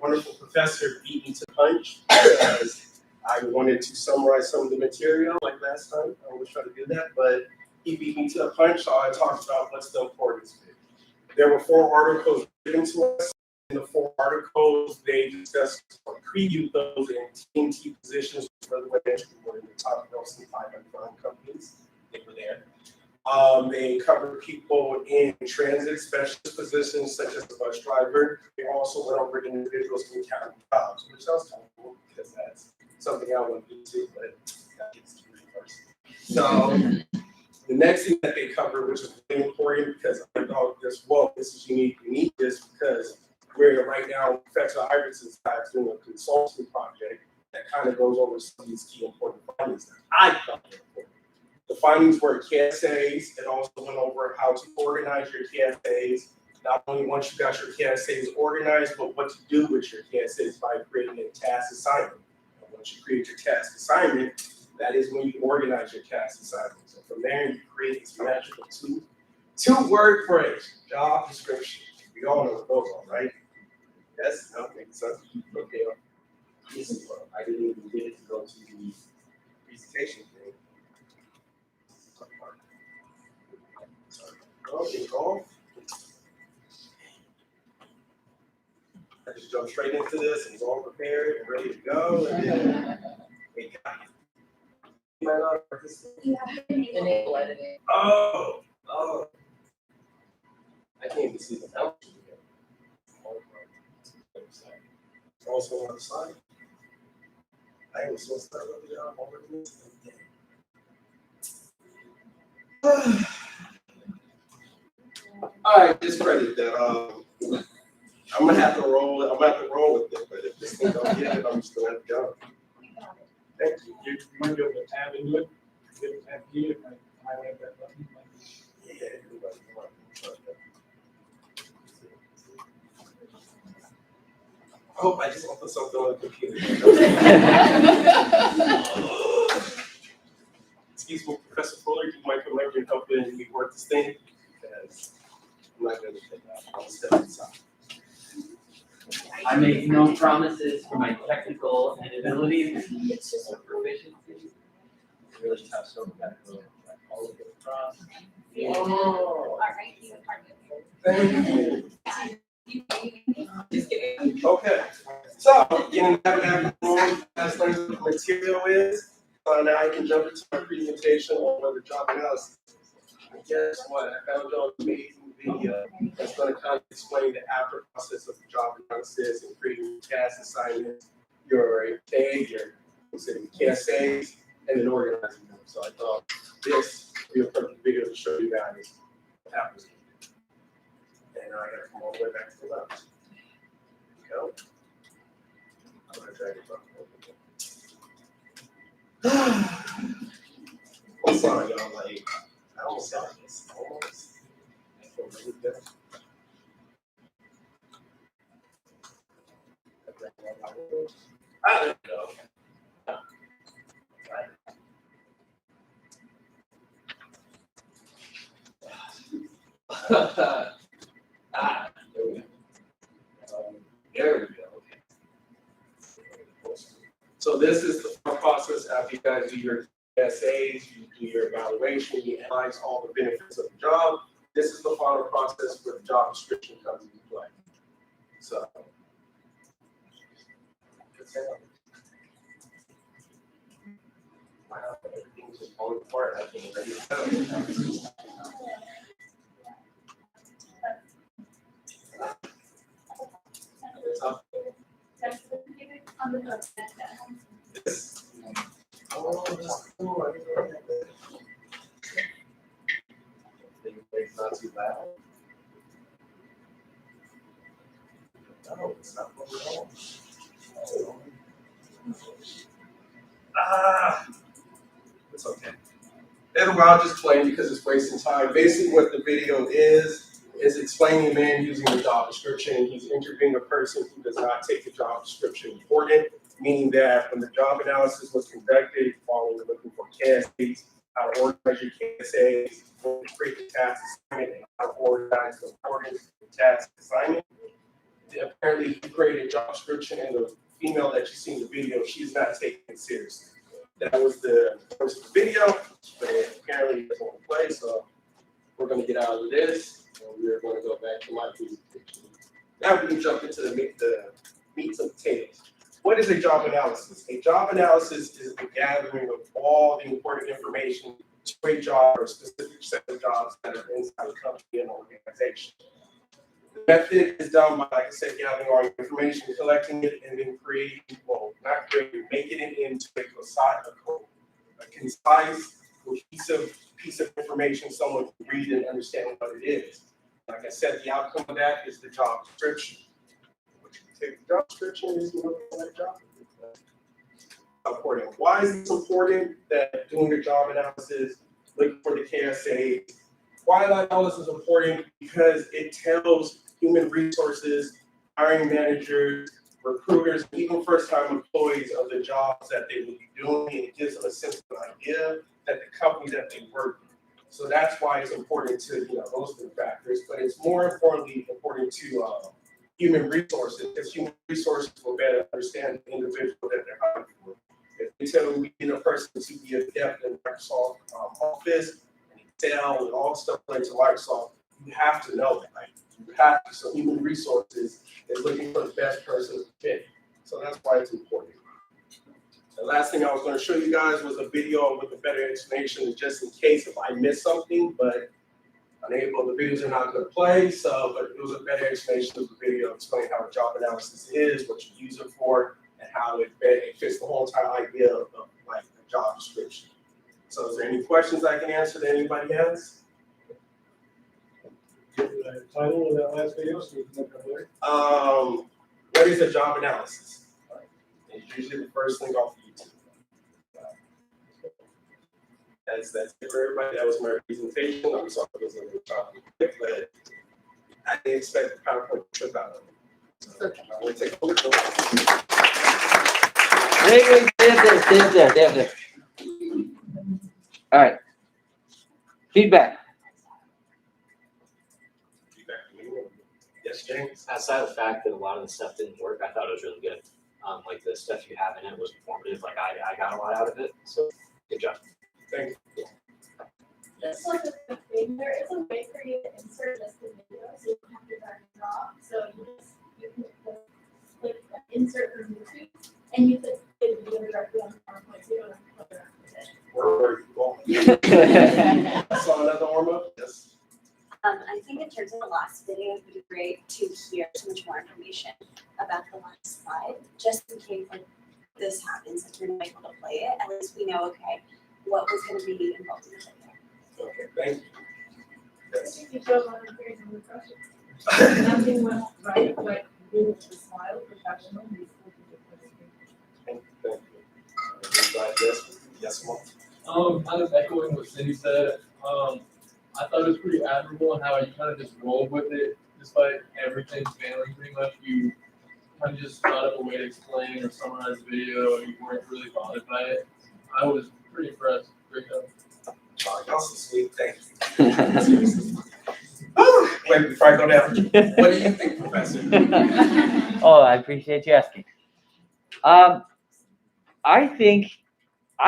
wonderful professor beat me to the punch because I wanted to summarize some of the material like last time. I always try to do that, but he beat me to the punch, so I talked about what's the importance of it. There were 4 articles written to us. In the 4 articles, they discussed or previewed those in TNT positions, for the way were in the top Nelson 500 companies. They were there. They covered people in transit specialist positions, such as a bus driver. They also went over individuals in county jobs, which sounds kind of cool because that's something I want to do, but that gets to me first. So the next thing that they covered, which is really important because I thought this, well, this is unique. We need this because we're right now, Professor Iverson's doing a consulting project that kind of goes over some of these key important findings that I thought were important. The findings were KSAs. It also went over how to organize your KSAs. Not only once you got your KSAs organized, but what to do with your KSAs by creating a task assignment. And once you create your task assignment, that is when you organize your task assignment. So from there, you create this magical two-word phrase, job description. We all know what those are, right? Yes? No? Makes sense? Okay. This is what I didn't even get to go to the presentation thing. Okay, go. I just jumped straight into this and was all prepared and ready to go, and then it got you. Might not participate. Enable editing. Oh, I can't even see the number. Also on the side. I was supposed to start with the job already. All right, discredit that. I'm gonna have to roll with it, but if this thing don't get it, I'm just gonna have to go. Thank you. You might be able to tab into it. Tab key and highlight that button. Yeah, everybody, come on. I hope I just don't put something on the computer. Excuse me, Professor Fuller, you might come over and help me work this thing because I'm not gonna take that. I'll step inside. I make no promises for my technical abilities or proficiency. It's really tough, so we gotta go all the way across. Oh. Alright, you Okay, so getting back to the as far as the material is, now I can jump into my presentation on the job analysis. And guess what? I found an amazing video that's going to kind of explain the after process of the job analysis and creating task assignments, your KSAs, and then organizing them. So I thought this would be a perfect video to show you guys what happens. And I gotta come all the way back to the left. Go. I'm gonna drag it up a little bit. I'm sorry, y'all. Like, I almost got this. Almost. I feel really good. There we go. There we go. There we go. Okay. So this is the process after you guys do your essays, you do your evaluation, you analyze all the benefits of the job. This is the final process where the job description comes into play. So. Wow, everything's just falling apart. I can't ready to go. Yes. Oh, that's cool. I didn't know that. It's not too bad. No, it's not what we want. It's okay. Anyway, I'll just explain because it's wasting time. Basically, what the video is explaining a man using the job description. He's interviewing a person who does not take the job description important, meaning that when the job analysis was conducted, following looking for KSAs, how to organize your KSAs, how to create the task assignment, and how to organize the importance of the task assignment. apparently he created a job description, and the female that you see in the video, she's not taking it seriously. That was the first video, but apparently it doesn't want to play, so we're gonna get out of this, and we're gonna go back to my presentation. Now we can jump into the meat and potatoes. What is a job analysis? A job analysis is the gathering of all the important information to a job or a specific set of jobs that are inside a company and organization. The method is done by, like I said, gathering all information, collecting it, and then making it into a concise, cohesive piece of information someone can read and understand what it is. Like I said, the outcome of that is the job description. Take the job description is that job. Important. Why is it important that doing a job analysis, looking for the KSA? Why that analysis is important? Because it tells human resources, hiring managers, recruiters, even first-time employees of the jobs that they will be doing. It gives them a sense of an idea that the company that they work in. So that's why it's important to those two factors. But it's more importantly important to human resources, because human resources will better understand the individual that they're hiring for. If they tell me we need a person to be adept in Microsoft Office and Excel and all stuff related to Microsoft, you have to know that. Right? You have to. So human resources is looking for the best person to fit. So that's why it's important. The last thing I was going to show you guys was a video with a better explanation, just in case if I missed something, but unable, the videos are not going to play, but it was a better explanation of the video explaining how a job analysis is, what you use it for, and how it fits the whole entire idea of like a job description. So is there any questions I can answer that anybody has? The title of that last video, so we can look up there. What is a job analysis? It's usually the first thing off YouTube. That's it for everybody. That was my presentation. I'm sorry it was a little choppy, but I didn't expect the PowerPoint to trip out of it. So I'm going to take a look. Wait, stay up there. All right. Feedback. Yes, James. Outside of the fact that a lot of the stuff didn't work, I thought it was really good. Like the stuff you have in it was informative. Like I got a lot out of it. So good job. Thank you. Just like a quick thing, there is a way for you to insert just the video, so you don't have to drag and drop. So you can just click insert from YouTube, and you could play the video directly on PowerPoint, so you don't have to play around with it. Where are you going? I saw another warm up. Yes. I think in terms of the last video, it would be great to hear so much more information about the last slide, just in case like this happens, if you're not able to play it, at least we know, okay, what was going to be involved in the video. Okay, thank you. Yes. I think you showed one of the things in the question. Nothing went right, like you did the smile professional. Thank you. Yes, ma'am. Kind of echoing what Cindy said, I thought it was pretty admirable in how you kind of just rolled with it, despite everything failing pretty much. You kind of just thought of a way to explain or summarize the video, and you weren't really bothered by it. I was pretty impressed. Great job. Oh, y'all so sweet. Thank you. Wait, before I go down, what do you think, Professor? Oh, I appreciate you asking. I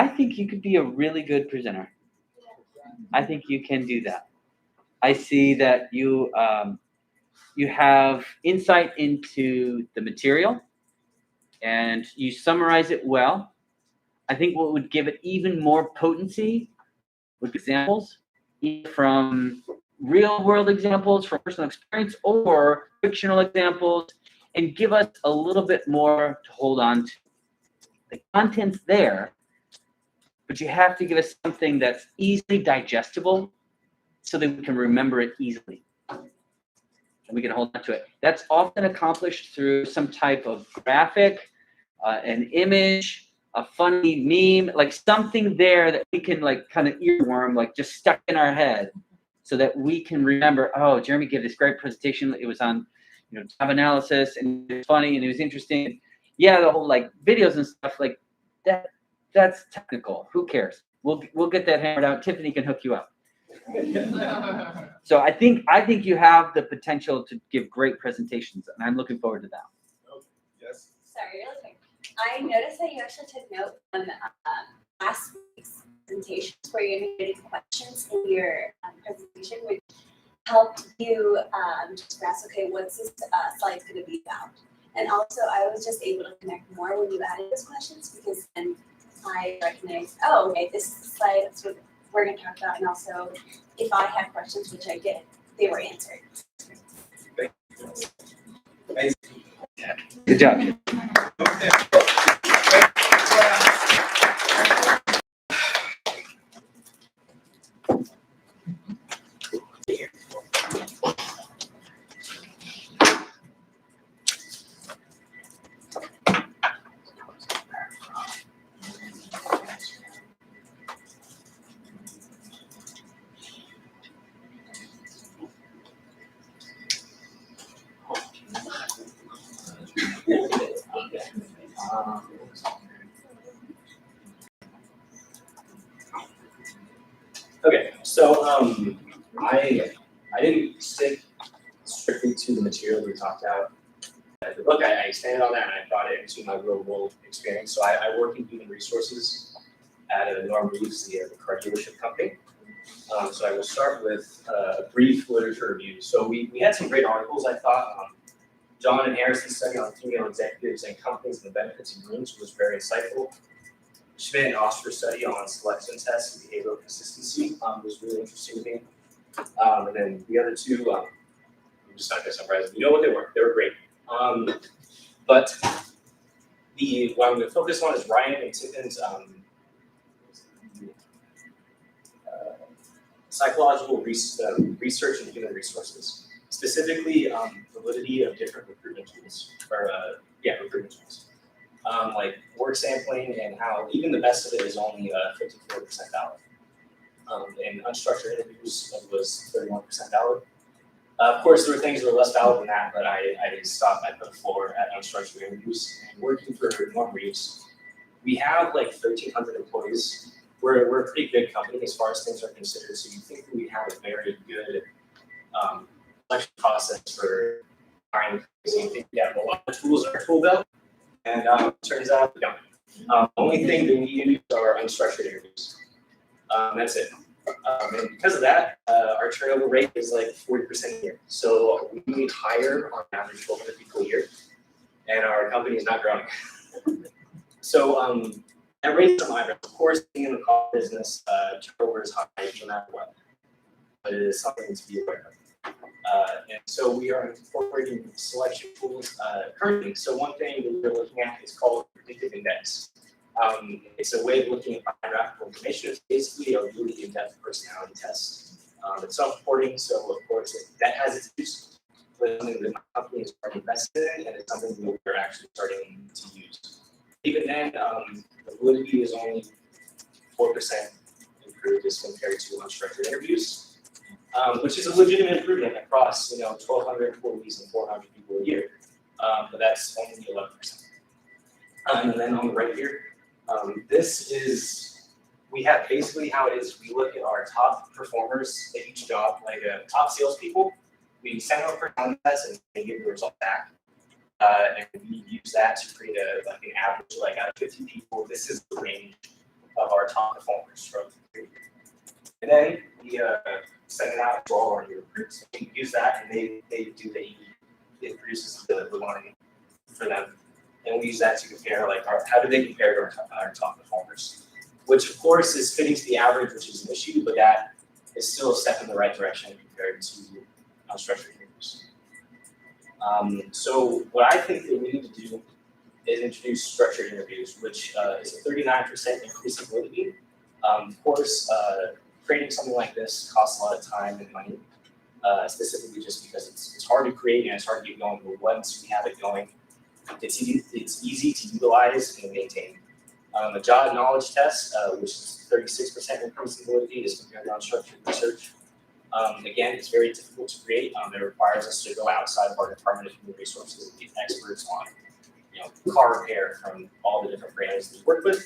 think you could be a really good presenter. I think you can do that. I see that you have insight into the material, and you summarize it well. I think what would give it even more potency would be examples, either from real-world examples from personal experience or fictional examples, and give us a little bit more to hold on to. The content's there, but you have to give us something that's easily digestible so that we can remember it easily. And we can hold on to it. That's often accomplished through some type of graphic, an image, a funny meme, like something there that we can like kind of earworm, like just stuck in our head so that we can remember, oh, Jeremy gave this great presentation. It was on, job analysis, and it was funny and it was interesting. Yeah, the whole like videos and stuff like that. That's technical. Who cares? We'll get that hammered out. Tiffany can hook you up. So I think you have the potential to give great presentations, and I'm looking forward to that. Yes. Sorry, really quick. I noticed that you actually took note on last week's presentations where you included questions in your presentation, which helped you just grasp, okay, what's this slide going to be about? And also, I was just able to connect more when you added those questions because then I recognized, oh, okay, this is the slide, that's what we're going to talk about. And also, if I had questions, which I did, they were answered. Good job. Okay, so I didn't stick strictly to the material we talked about. The book, I expanded on that and I brought it into my real world experience. So I work in human resources at Norm Reeves, the car dealership company. So I will start with a brief literature review. So we had some great articles, I thought. John and Harrison's study on female executives and companies and the benefits of rooms was very insightful. Schmidt and Oster's study on selection tests and behavioral consistency was really interesting to me. And then the other two, I'm just not gonna summarize them. You know what they were great. But what I'm gonna focus on is Ryan and Tipton's psychological research in human resources, specifically validity of different recruitment tools, recruitment tools. Like work sampling and how even the best of it is only 54% valid. And unstructured interviews was 31% valid. Of course, there were things that were less valid than that, but I stopped. I put a floor at unstructured interviews. And working for Norm Reeves, we have like 1,300 employees. We're a pretty big company as far as things are considered, so you think that we have a very good selection process for hiring. So you think we have a lot of tools in our tool belt, and turns out we don't. Only thing that we use are unstructured interviews. That's it. And because of that, our turnover rate is like 40% a year. So we hire on average 1,200 people a year, and our company is not growing. So that raises some eyebrows. Of course, being in the car business, turnover is high no matter what, but it is something to be aware of. And so we are incorporating selection tools currently. So one thing that we're looking at is called predictive index. It's a way of looking at biographical information. It's basically a really in-depth personality test. It's self-reporting, so of course that has its use, but it's something that my company is already invested in, and it's something that we're actually starting to use. Even then, the validity is only 4% improved as compared to unstructured interviews, which is a legitimate improvement across 1,200 employees and 400 people a year, but that's only 11%. And then on the right here, this is, we have basically how it is. We look at our top performers at each job, like top salespeople. We send them a personality test and they give the result back. And we use that to create an average, like out of 50 people, this is the range of our top performers from the year. And then we send it out to all our new recruits. We use that and they do the AE. It produces the line for them. And we use that to compare, like, how do they compare to our top performers? Which, of course, is fitting to the average, which is an issue, but that is still a step in the right direction compared to unstructured interviews. So what I think that we need to do is introduce structured interviews, which is a 39% increase in validity. Of course, creating something like this costs a lot of time and money, specifically just because it's hard to create and it's hard to get going, but once we have it going, it's easy to utilize and maintain. A job knowledge test, which is 36% increase in validity, is compared to unstructured research. Again, it's very difficult to create. It requires us to go outside of our Department of Human Resources and get experts on, car repair from all the different brands that we work with.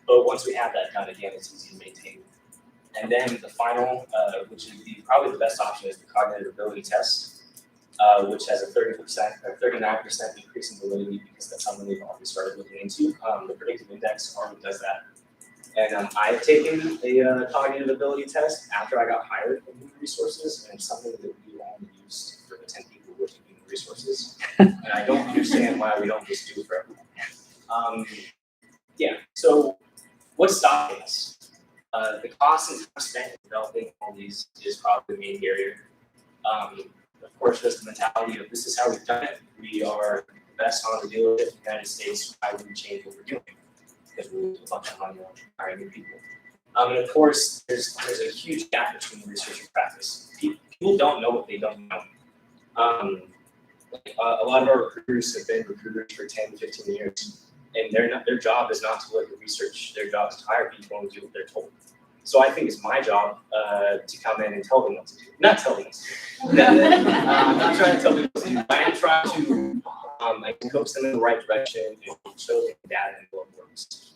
But once we have that done, again, it's easy to maintain. And then the final, which is probably the best option, is the cognitive ability test, which has a 30% or 39% increase in validity because that's something we've already started looking into. The predictive index already does that. And I've taken a cognitive ability test after I got hired in human resources, and it's something that we only use for the 10 people working in human resources. And I don't understand why we don't just do it for everyone. Yeah, so what's stopping us? The cost and time spent in developing all these is probably the main barrier. Of course, just the mentality of this is how we've done it. We are the best on the dealership in the United States. Why would we change what we're doing? Because we lose a bunch of money on hiring new people. And of course, there's a huge gap between research and practice. People don't know what they don't know. A lot of our recruiters have been recruiters for 10, 15 years, and their job is not to look at research. Their job is to hire people and do what they're told. So I think it's my job to come in and tell them what to do. Not tell them what to do. I'm not trying to tell them what to do. I am trying to I can coach them in the right direction and show them data and what works.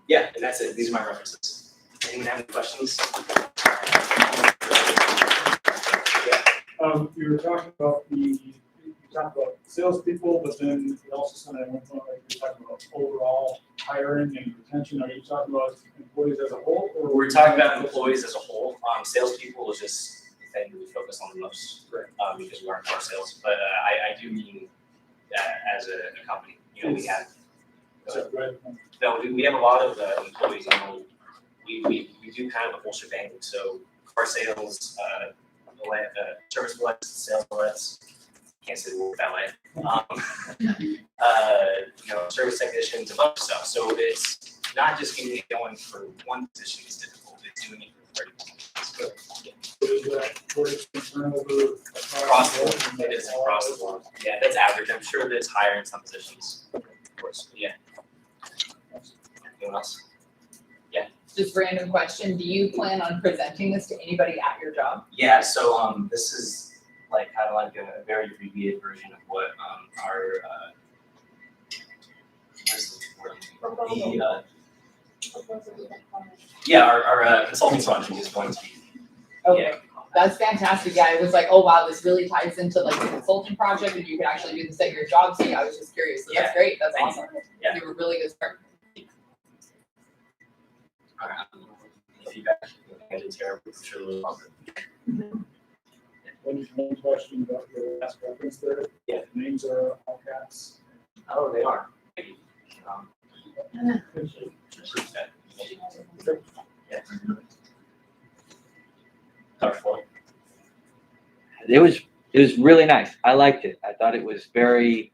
Yeah, and that's it. These are my references. Anyone have any questions? You were talking about you talked about salespeople, but then you also said at one point like you were talking about overall hiring and retention. Are you talking about employees as a whole, or We're talking about employees as a whole. Salespeople is just the thing that we focus on the most, because we aren't car sales. But I do mean that as a company. You know, we have. So, go ahead. No, we have a lot of employees. You know, we do kind of the whole shebang. So car sales, service reps, sales reps. Can't say the word that way. You know, service technicians, a bunch of stuff. So it's not just getting it going for one position is difficult. It's doing it for 30 positions. Is that turnover Across the board, it is across the board. Yeah, that's average. I'm sure that it's higher in some positions, of course. But yeah. Anyone else? Just random question, do you plan on presenting this to anybody at your job? Yeah. So this is like kind of like a very abbreviated version of what our our consulting project is going to be. Okay, Yeah. that's fantastic, yeah, I was like, oh wow, this really ties into like the consulting project and you can actually do this at your job, so yeah, I was just curious, so that's great, that's Thank you. awesome. Yeah. You were really good start. Feedback. It's terrible. I'm sure they'll love it. One question about your last reference there. Yeah. Names are all caps. Oh, they are. Thank you. Appreciate that. Yeah. Dr. Floyd. It was really nice. I liked it. I thought it was very,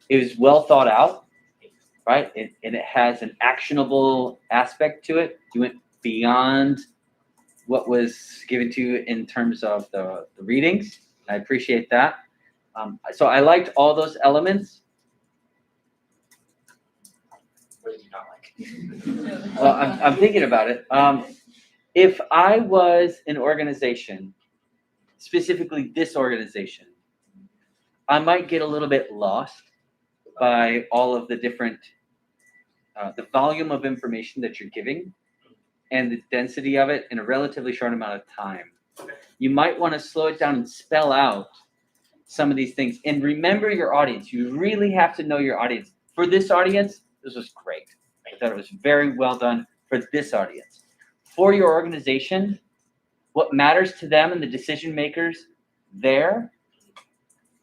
it was well thought out, right? And it has an actionable aspect to it. You went beyond what was given to you in terms of the readings. I appreciate that. So I liked all those elements. What did you not like? Well, I'm thinking about it. If I was an organization, specifically this organization, I might get a little bit lost by all of the different, the volume of information that you're giving and the density of it in a relatively short amount of time. You might want to slow it down and spell out some of these things. And remember your audience. You really have to know your audience. For this audience, this was great. I thought it was very well done for this audience. For your organization, what matters to them and the decision makers there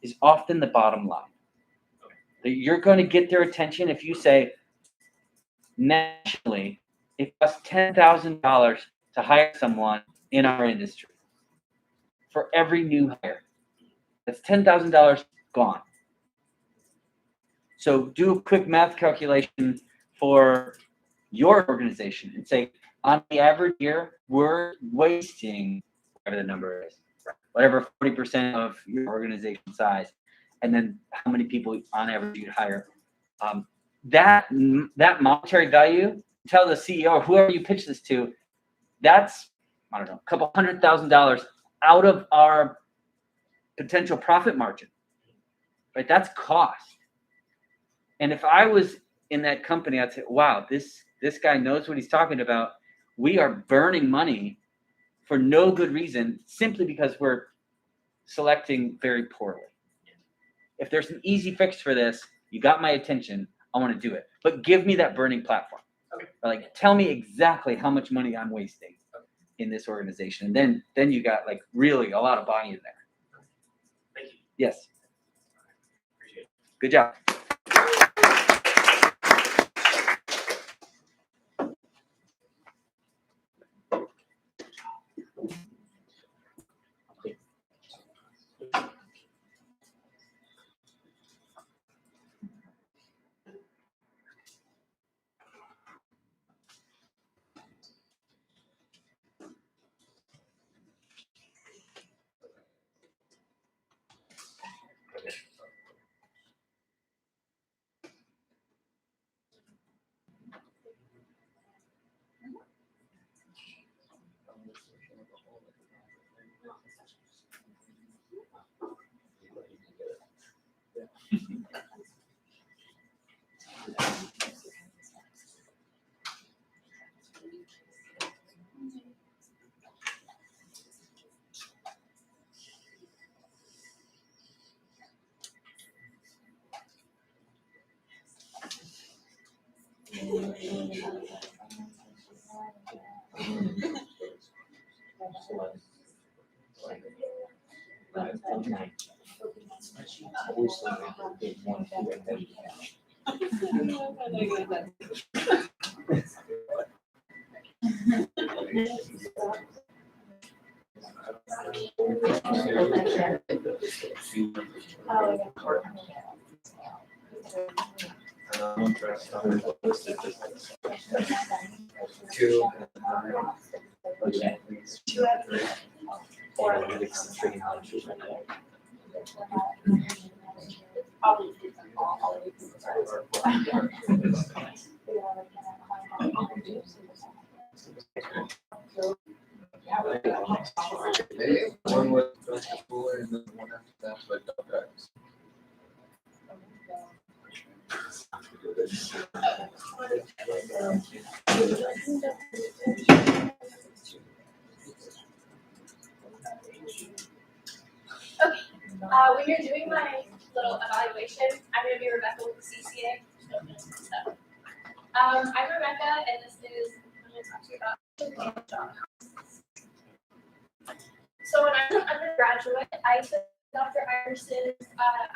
is often the bottom line. That you're going to get their attention if you say, nationally, it costs $10,000 to hire someone in our industry. For every new hire, that's $10,000 gone. So do a quick math calculation for your organization and say, on the average year, we're wasting whatever the number is, whatever 40% of your organization size, and then how many people on average you'd hire. That monetary value, tell the CEO or whoever you pitch this to, that's, I don't know, a couple $100,000 out of our potential profit margin, right? That's cost. And if I was in that company, I'd say, wow, this guy knows what he's talking about. We are burning money for no good reason, simply because we're selecting very poorly. If there's an easy fix for this, you got my attention, I want to do it. But give me that burning platform. Okay. Like, tell me exactly how much money I'm wasting in this organization. And then you got like really a lot of buy-in there. Thank you. Yes. Appreciate it. Good job. One was school and then one after that, but dogs. When you're doing my little evaluation, I'm gonna be Rebecca with the CCA. So, I'm Rebecca, and this is, I'm gonna talk to you about job. So when I was an undergraduate, I took Dr. Iverson's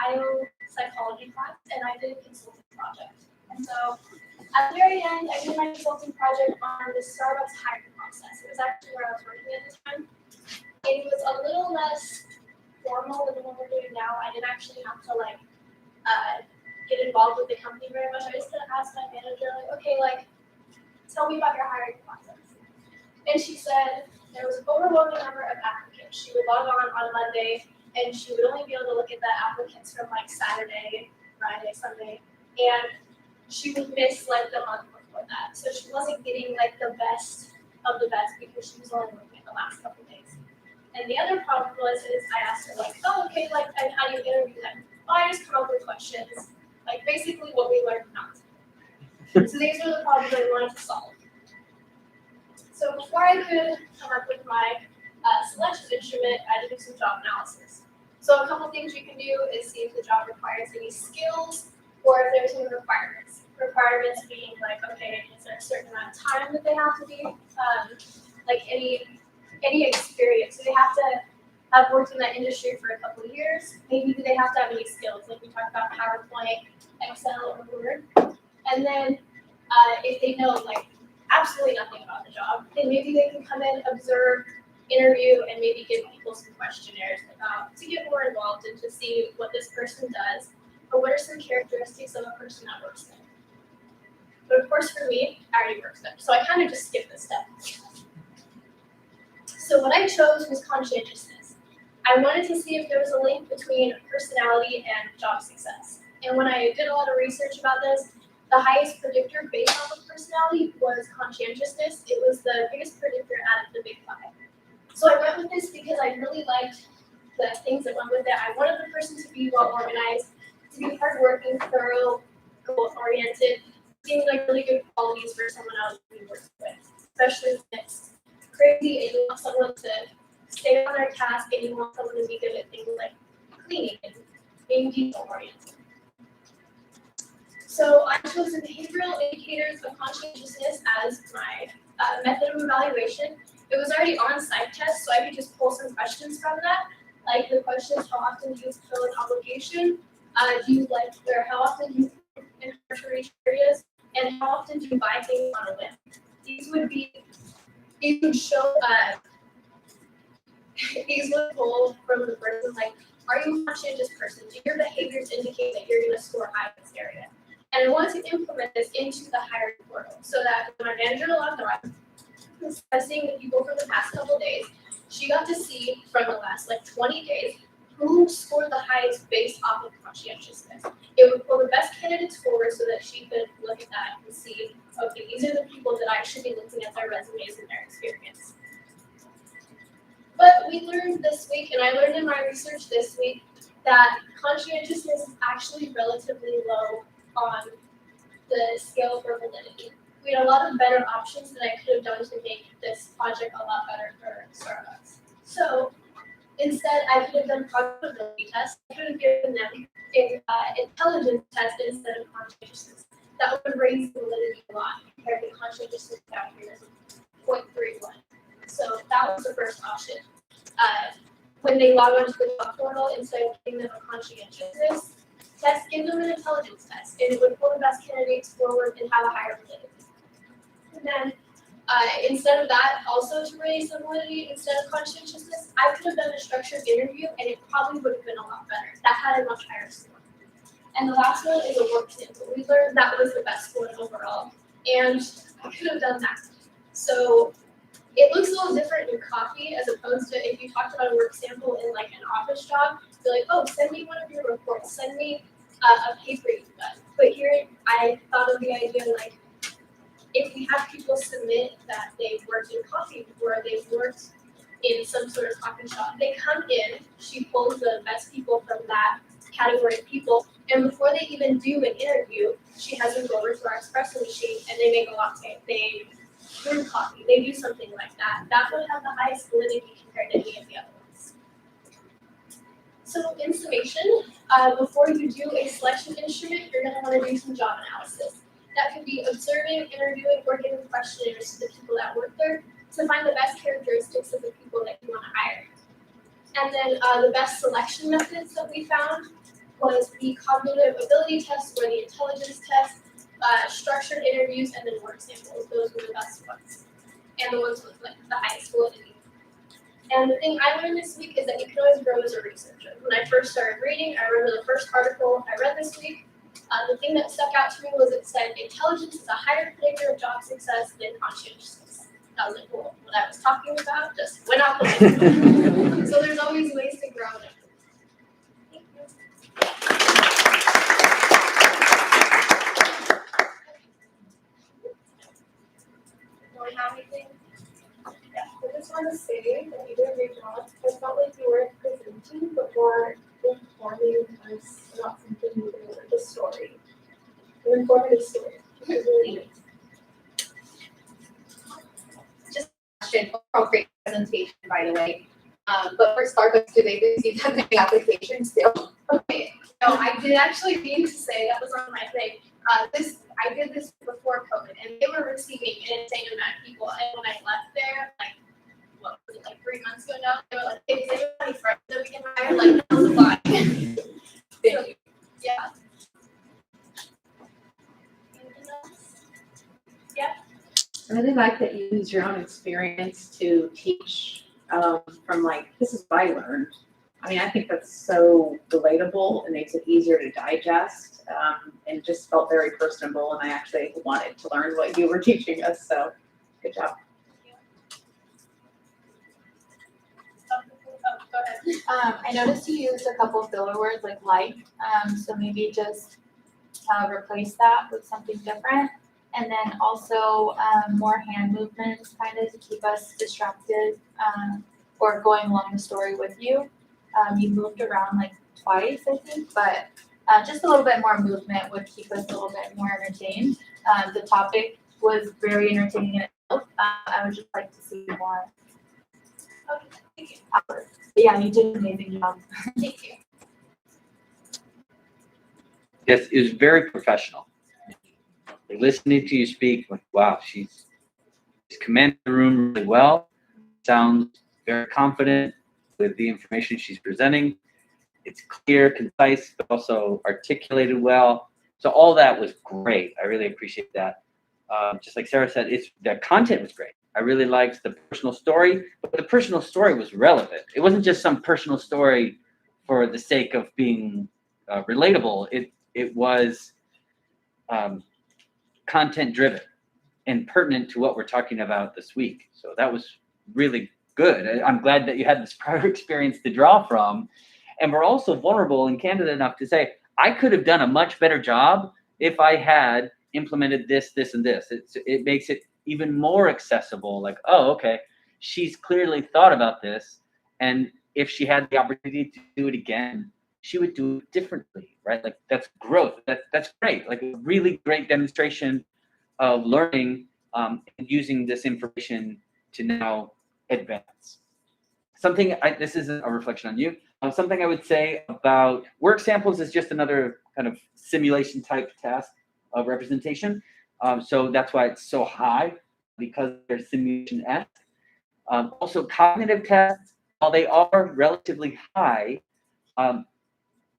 IO psychology class, and I did a consulting project. And so at the very end, I did my consulting project on the Starbucks hiring process. It was actually where I was working at the time. It was a little less formal than what we're doing now. I didn't actually have to get involved with the company very much. I just kind of asked my manager, okay, tell me about your hiring process. And she said there was an overwhelming number of applicants. She would log on Monday, and she would only be able to look at the applicants from Saturday, Friday, Sunday, and she would miss the month before that. So she wasn't getting the best of the best because she was only looking at the last couple days. And the other problem is I asked her oh, okay, and how do you interview them? Well, I just come up with questions, basically what we learned not to. So these were the problems I wanted to solve. So before I could come up with my selection instrument, I had to do some job analysis. So a couple things you can do is see if the job requires any skills or if there's any requirements. Requirements being okay, is there a certain amount of time that they have to be? Any experience. Do they have to have worked in that industry for a couple of years? Maybe do they have to have any skills? We talked about PowerPoint, Excel, or Word. And then if they know absolutely nothing about the job, then maybe they can come in, observe, interview, and maybe give people some questionnaires to get more involved and to see what this person does, or what are some characteristics of a person that works there. But of course, for me, I already worked there, so I kind of just skipped this step. So what I chose was conscientiousness. I wanted to see if there was a link between personality and job success. And when I did a lot of research about this, the highest predictor based off of personality was conscientiousness. It was the biggest predictor out of the big five. So I went with this because I really liked the things that went with it. I wanted the person to be well organized, to be hardworking, thorough, goal-oriented, seem like really good qualities for someone else to be working with, especially when it's crazy and you want someone to stay on their task and you want someone to be good at things like cleaning and being detail oriented. So I chose the behavioral indicators of conscientiousness as my method of evaluation. It was already on PsychTest, so I could just pull some questions from that. Like the questions, how often do you fulfill an obligation? Do you like, or how often do you in tertiary areas? And how often do you buy things on a whim? These would show, these would pull from the person, like, are you a conscientious person? Do your behaviors indicate that you're gonna score high in this area? And I want to implement this into the hiring portal so that when my manager logged on, assessing the people from the past couple days, she got to see from the last like 20 days who scored the highest based off of conscientiousness. It would pull the best candidates forward so that she could look at that and see, okay, these are the people that I should be looking at their resumes and their experience. But we learned this week, and I learned in my research this week, that conscientiousness is actually relatively low on the scale for validity. We had a lot of better options that I could have done to make this project a lot better for Starbucks. So instead, I could have done probability tests. I could have given them an intelligence test instead of conscientiousness. That would raise validity a lot compared to conscientiousness down here is 0.31. So that was the first option. When they log onto the job portal, instead of giving them a conscientiousness test, give them an intelligence test, and it would pull the best candidates forward and have a higher validity. And then instead of that, also to raise the validity instead of conscientiousness, I could have done a structured interview and it probably would have been a lot better. That had a much higher score. And the last one is a work sample. We learned that was the best one overall, and I could have done that. So it looks a little different in coffee as opposed to if you talked about a work sample in like an office job, you're like, oh, send me one of your reports, send me a paper you've done. But here I thought of the idea like, if we have people submit that they've worked in coffee before, they've worked in some sort of coffee shop, they come in, she pulls the best people from that category of people, and before they even do an interview, she has them go over to our espresso machine and they make a latte. They brew coffee, they do something like that. That would have the highest validity compared to any of the other ones. So in summation, before you do a selection instrument, you're going to want to do some job analysis. That could be observing, interviewing, or giving questionnaires to the people that work there to find the best characteristics of the people that you want to hire. And then the best selection methods that we found was the cognitive ability test or the intelligence test, structured interviews, and then work samples. Those were the best ones, and the ones with like the highest validity. And the thing I learned this week is that you can always grow as a researcher. When I first started reading, I remember the first article I read this week. The thing that stuck out to me was it said intelligence is a higher predictor of job success than conscientiousness. That was like, well, what I was talking about just went out the window. So there's always ways to grow it. Thank you. Do we have anything? Yeah, I just want to say that you did a great job. I felt like you weren't presenting, but more informing us about something new, like a story. An informative story. It was really nice. Great presentation, by the way. But for Starbucks, do they receive that many applications still? Okay, no, I did actually mean to say that was on my thing. I did this before COVID, and they were receiving an insane amount of people. And when I left there, like, what was it, like 3 months ago now, they were like, hey, does anybody friends that we can hire? Like, that was fine. Thank you. Yeah. Anything else? Yeah. I really like that you use your own experience to teach from like, this is what I learned. I mean, I think that's so relatable and makes it easier to digest and just felt very personable. And I actually wanted to learn what you were teaching us. So good job. I noticed you used a couple filler words like, so maybe just replace that with something different. And then also more hand movements kind of to keep us distracted or going along the story with you. You moved around like twice, I think, but just a little bit more movement would keep us a little bit more entertained. The topic was very entertaining in itself. I would just like to see more. Okay, thank you. But yeah, you did an amazing job. Thank you. Yes, it was very professional. Like, listening to you speak, like, wow, she's commanded the room really well. Sounds very confident with the information she's presenting. It's clear, concise, but also articulated well. So all that was great. I really appreciate that. Just like Sarah said, the content was great. I really liked the personal story, but the personal story was relevant. It wasn't just some personal story for the sake of being relatable. It was content driven and pertinent to what we're talking about this week. So that was really good. I'm glad that you had this prior experience to draw from. And we're also vulnerable and candid enough to say, I could have done a much better job if I had implemented this, this, and this. It makes it even more accessible. Like, oh, okay, she's clearly thought about this. And if she had the opportunity to do it again, she would do it differently, right? Like, that's growth. That's great. Like, a really great demonstration of learning and using this information to now advance. This isn't a reflection on you. Something I would say about work samples is just another kind of simulation type task of representation. So that's why it's so high, because they're simulation-esque. Also, cognitive tests, while they are relatively high,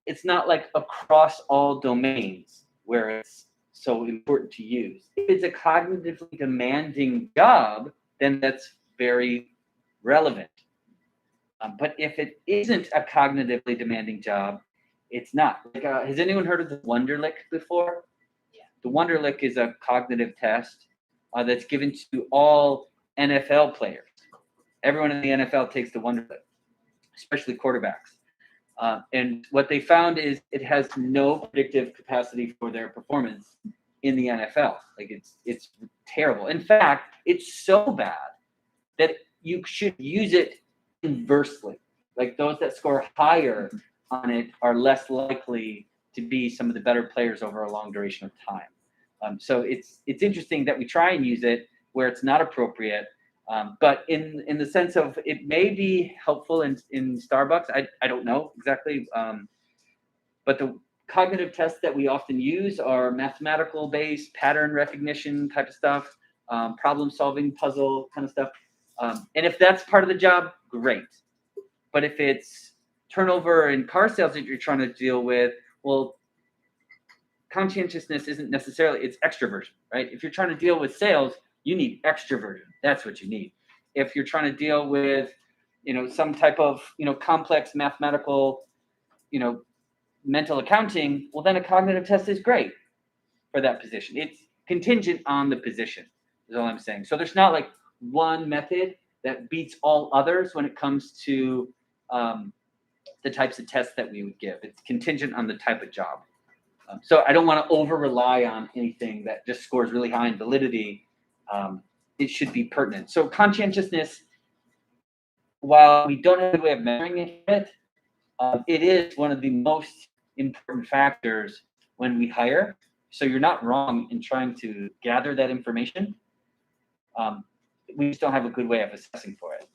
it's not like across all domains where it's so important to use. If it's a cognitively demanding job, then that's very relevant. But if it isn't a cognitively demanding job, it's not. Like, has anyone heard of the Wonderlic before? Yeah. The Wonderlic is a cognitive test that's given to all NFL players. Everyone in the NFL takes the Wonderlic, especially quarterbacks. And what they found is it has no predictive capacity for their performance in the NFL. Like, it's terrible. In fact, it's so bad that you should use it inversely. Like, those that score higher on it are less likely to be some of the better players over a long duration of time. So it's interesting that we try and use it where it's not appropriate. But in the sense of, it may be helpful in Starbucks. I don't know exactly. But the cognitive tests that we often use are mathematical based, pattern recognition type of stuff, problem solving, puzzle kind of stuff. And if that's part of the job, great. But if it's turnover in car sales that you're trying to deal with, well, conscientiousness isn't necessarily, it's extroversion, right? If you're trying to deal with sales, you need extroversion. That's what you need. If you're trying to deal with, some type of, complex mathematical, mental accounting, well, then a cognitive test is great for that position. It's contingent on the position, is all I'm saying. So there's not like one method that beats all others when it comes to the types of tests that we would give. It's contingent on the type of job. So I don't want to over rely on anything that just scores really high in validity. It should be pertinent. So conscientiousness, while we don't have a way of measuring it, it is one of the most important factors when we hire. So you're not wrong in trying to gather that information. We just don't have a good way of assessing for it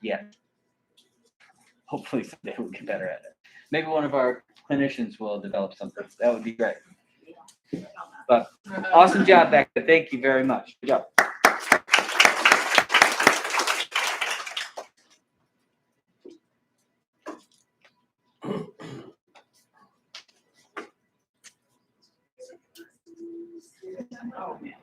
yet. Hopefully someday we'll get better at it. Maybe one of our clinicians will develop something. That would be great. But awesome job, Becca. Thank you very much. Good job. Oh, man.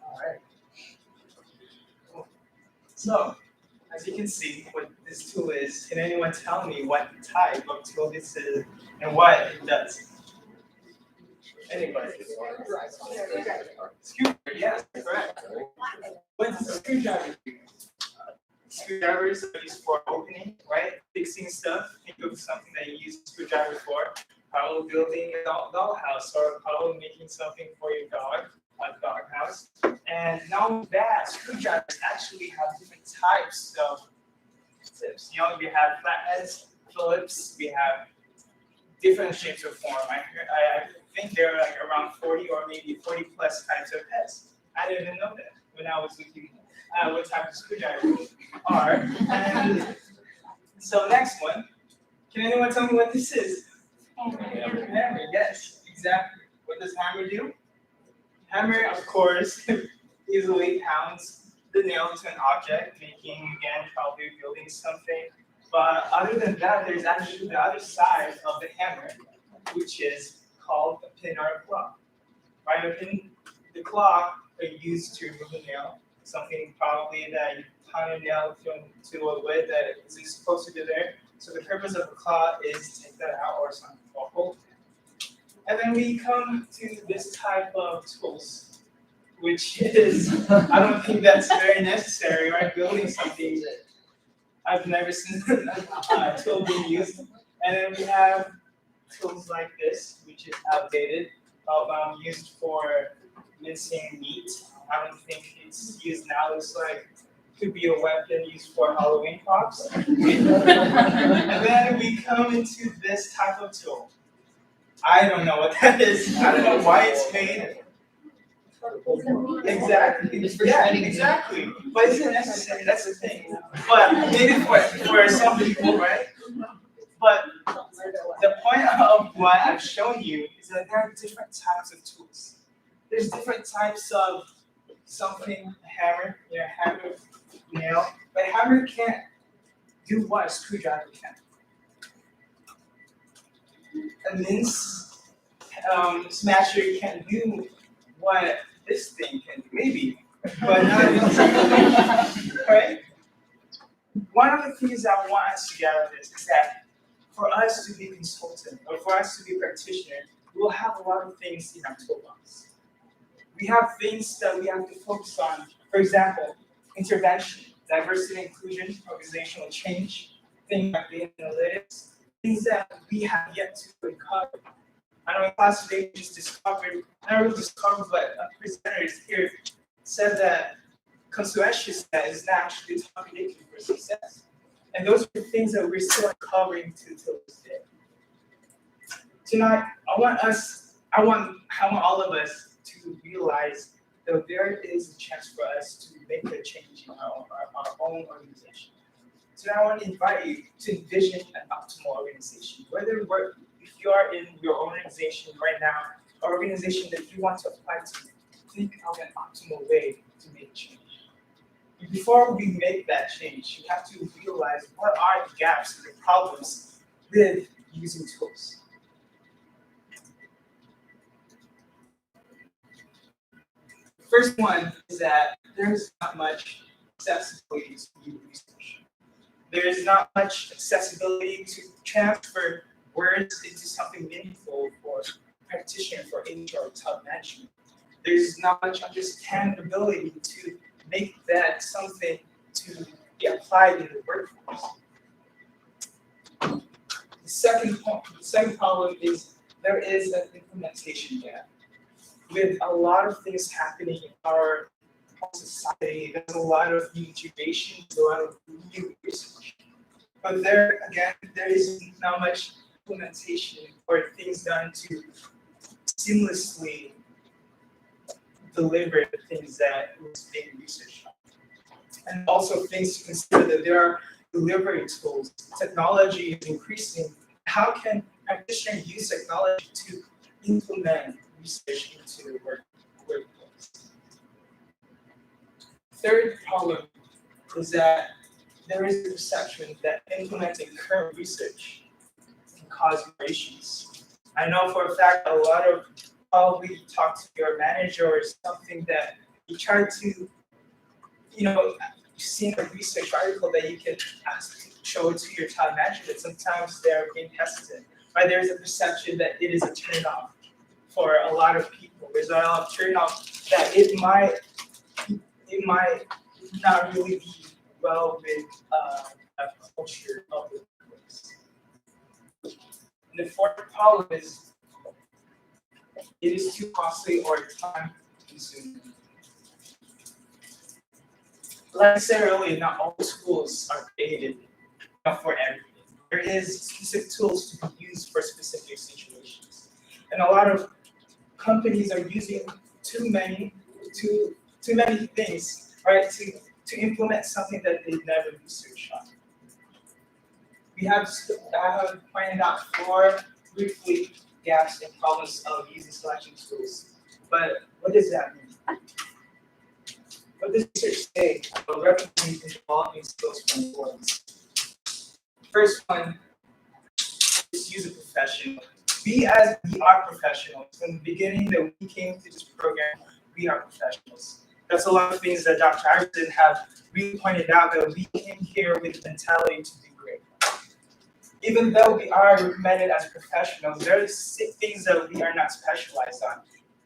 Alright. So, as you can see, what this tool is, can anyone tell me what type of tool this is and what it does? Anybody? Screwdriver, yes, correct. What does a screwdriver do? Screwdrivers are used for opening, right? Fixing stuff. Think of something that you use a screwdriver for. Probably building a dollhouse or probably making something for your dog, like dog house. And not only that, screwdrivers actually have different types of tips. You know, we have flatheads, Phillips, we have different shapes or form. I think there are like around 40 or maybe 40 plus types of heads. I didn't even know that when I was looking at what type of screwdrivers are. And so next one, can anyone tell me what this is? Hammer, yes, exactly. What does hammer do? Hammer, of course, easily pounds the nail to an object, making, again, probably building something. But other than that, there's actually the other side of the hammer, which is called a pin or a claw. Right, a pin, the claw are used to remove a nail, something probably that you pound a nail to a wood that isn't supposed to be there. So the purpose of a claw is to take that out or something awful. And then we come to this type of tools, which is, I don't think that's very necessary, right? Building something, I've never seen a tool being used. And then we have tools like this, which is outdated, used for mincing meat. I don't think it's used now. It's like, could be a weapon used for Halloween props. And then we come into this type of tool. I don't know what that is. I don't know why it's made. Exactly. Yeah, exactly. But it's not necessary. That's the thing. But maybe for some people, right? But the point of what I've shown you is that there are different types of tools. There's different types of something, hammer, hammer, nail. But hammer can't do what a screwdriver can. A mince smasher can do what this thing can do, maybe, but not right? One of the things I want us to get out of this is that for us to be consultant or for us to be practitioner, we'll have a lot of things in our toolbox. We have things that we have to focus on. For example, intervention, diversity, inclusion, organizational change, things like data analytics, things that we have yet to uncover. I know in class today we just discovered, not really discovered, but a presenter here said that conscientiousness is not actually the top predictor for success. And those are things that we're still uncovering to this day. Tonight, I want all of us to realize that there is a chance for us to make a change in our own organization. So I want to invite you to envision an optimal organization. If you are in your organization right now, an organization that you want to apply to, think of an optimal way to make change. And before we make that change, you have to realize what are the gaps and the problems with using tools. First one is that there's not much accessibility to new research. There is not much accessibility to transfer words into something meaningful for practitioner, for HR, top management. There's not much understandability to make that something to be applied in the workforce. The second problem is there is an implementation gap. With a lot of things happening in our whole society. There's a lot of new innovation, a lot of new research. But there, again, there is not much implementation or things done to seamlessly deliver the things that was being researched on. And also things to consider that there are delivery tools. Technology is increasing. How can practitioners use technology to implement research into the workplace? Third problem is that there is a perception that implementing current research can cause issues. I know for a fact a lot of probably talk to your manager or something that you try to, you've seen a research article that you can show it to your top manager, but sometimes they're being hesitant. Right? There's a perception that it is a turnoff for a lot of people. There's a lot of turnoff that it might not really be well with a culture of the workplace. And the fourth problem is it is too costly or time consuming. Like I said earlier, not all schools are created for everything. There is specific tools to be used for specific situations. And a lot of companies are using too many things, right, to implement something that they never researched on. I have pointed out 4 briefly gaps and problems of using selection tools. But what does that mean? What does research say about recognizing and developing skills from boards? First one is use a professional. We as we are professionals. From the beginning that we came to this program, we are professionals. That's a lot of things that Dr. Iverson have really pointed out, that we came here with the mentality to do great. Even though we are recommended as professionals, there are things that we are not specialized on.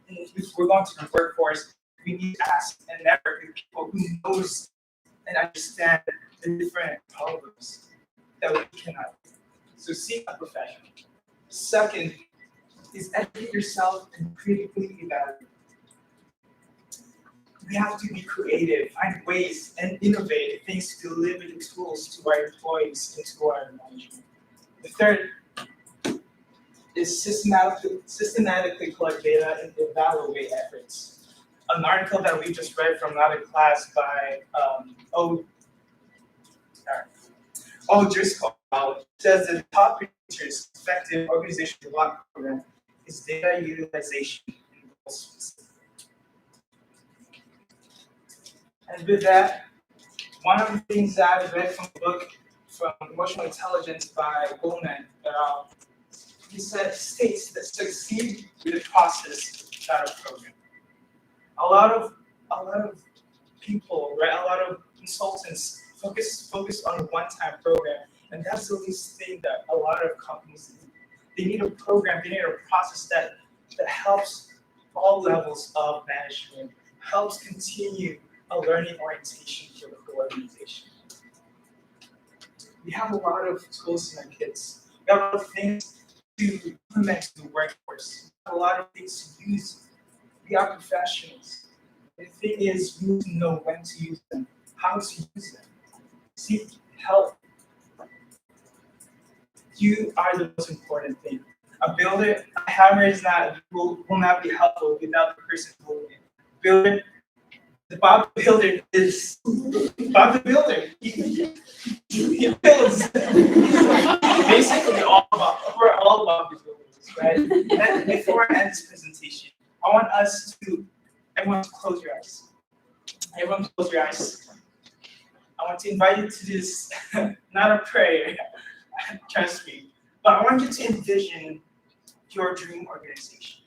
If we're going to the workforce, we need to ask and network with people who knows and understand the different problems that we cannot. So seek a professional. Second is educate yourself and critically evaluate. We have to be creative, find ways and innovate things to deliver the tools to our employees and to our management. The third is systematically collect data and evaluate efforts. An article that we just read from another class by Driscoll says that the top features effective organizational development program is data utilization and goal specific. And with that, one of the things that I read from the book from Emotional Intelligence by Goleman, he states that succeed with a process, not a program. A lot of people, right? A lot of consultants focus on a one-time program, and that's the least thing that a lot of companies need. They need a program, they need a process that helps all levels of management, helps continue a learning orientation for the whole organization. We have a lot of tools in our kits. We have a lot of things to implement to the workforce. We have a lot of things to use. We are professionals. The thing is, we need to know when to use them, how to use them. Seek help. You are the most important thing. A builder, a hammer will not be helpful without the person building it. Builder, Bob the Builder is Bob the Builder. He builds. Basically, we're all about the builders, right? And before I end this presentation, I want everyone to close your eyes. Everyone close your eyes. I want to invite you to this, not a prayer, trust me, but I want you to envision your dream organization.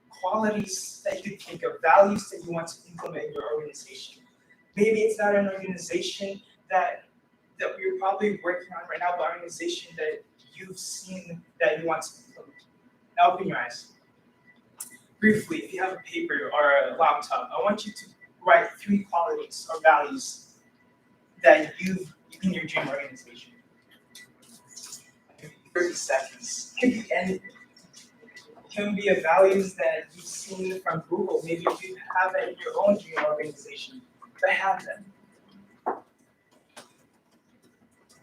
Qualities that you think of, values that you want to implement in your organization. Maybe it's not an organization that you're probably working on right now, but an organization that you've seen that you want to implement. Now open your eyes. Briefly, if you have a paper or a laptop, I want you to write 3 qualities or values that you've in your dream organization. 30 seconds. It could be anything. It can be a values that you've seen from Google. Maybe you have it in your own dream organization, but have them.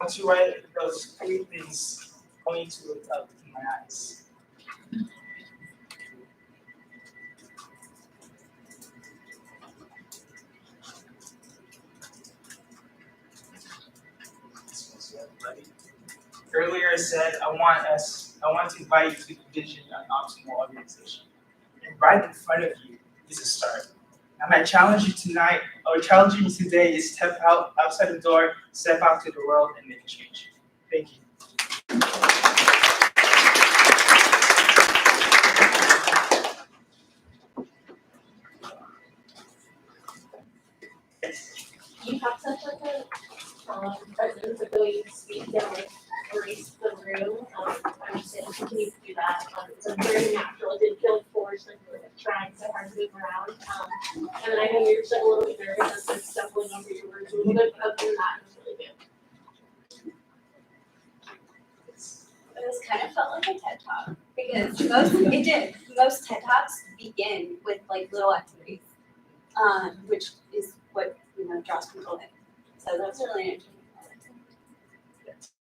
Once you write those 3 things, going to look up in my eyes. Earlier I said I want to invite you to the vision on optimal organization. And right in front of you is a start. I might challenge you tonight, or challenge you today is step outside the door, step out to the world and make a change. Thank you. You have such like a presence, the way you speak, that like grace the room. I'm just saying, continue to do that. It's like very natural. It didn't feel forced, like you were trying so hard to move around. And then I know you're just like a little bit nervous, like stumbling over your words a little bit, but other than that, it was really good. It was kind of felt like a TED Talk because most TED Talks begin with like little activities, which is what draws people in. So that's really interesting.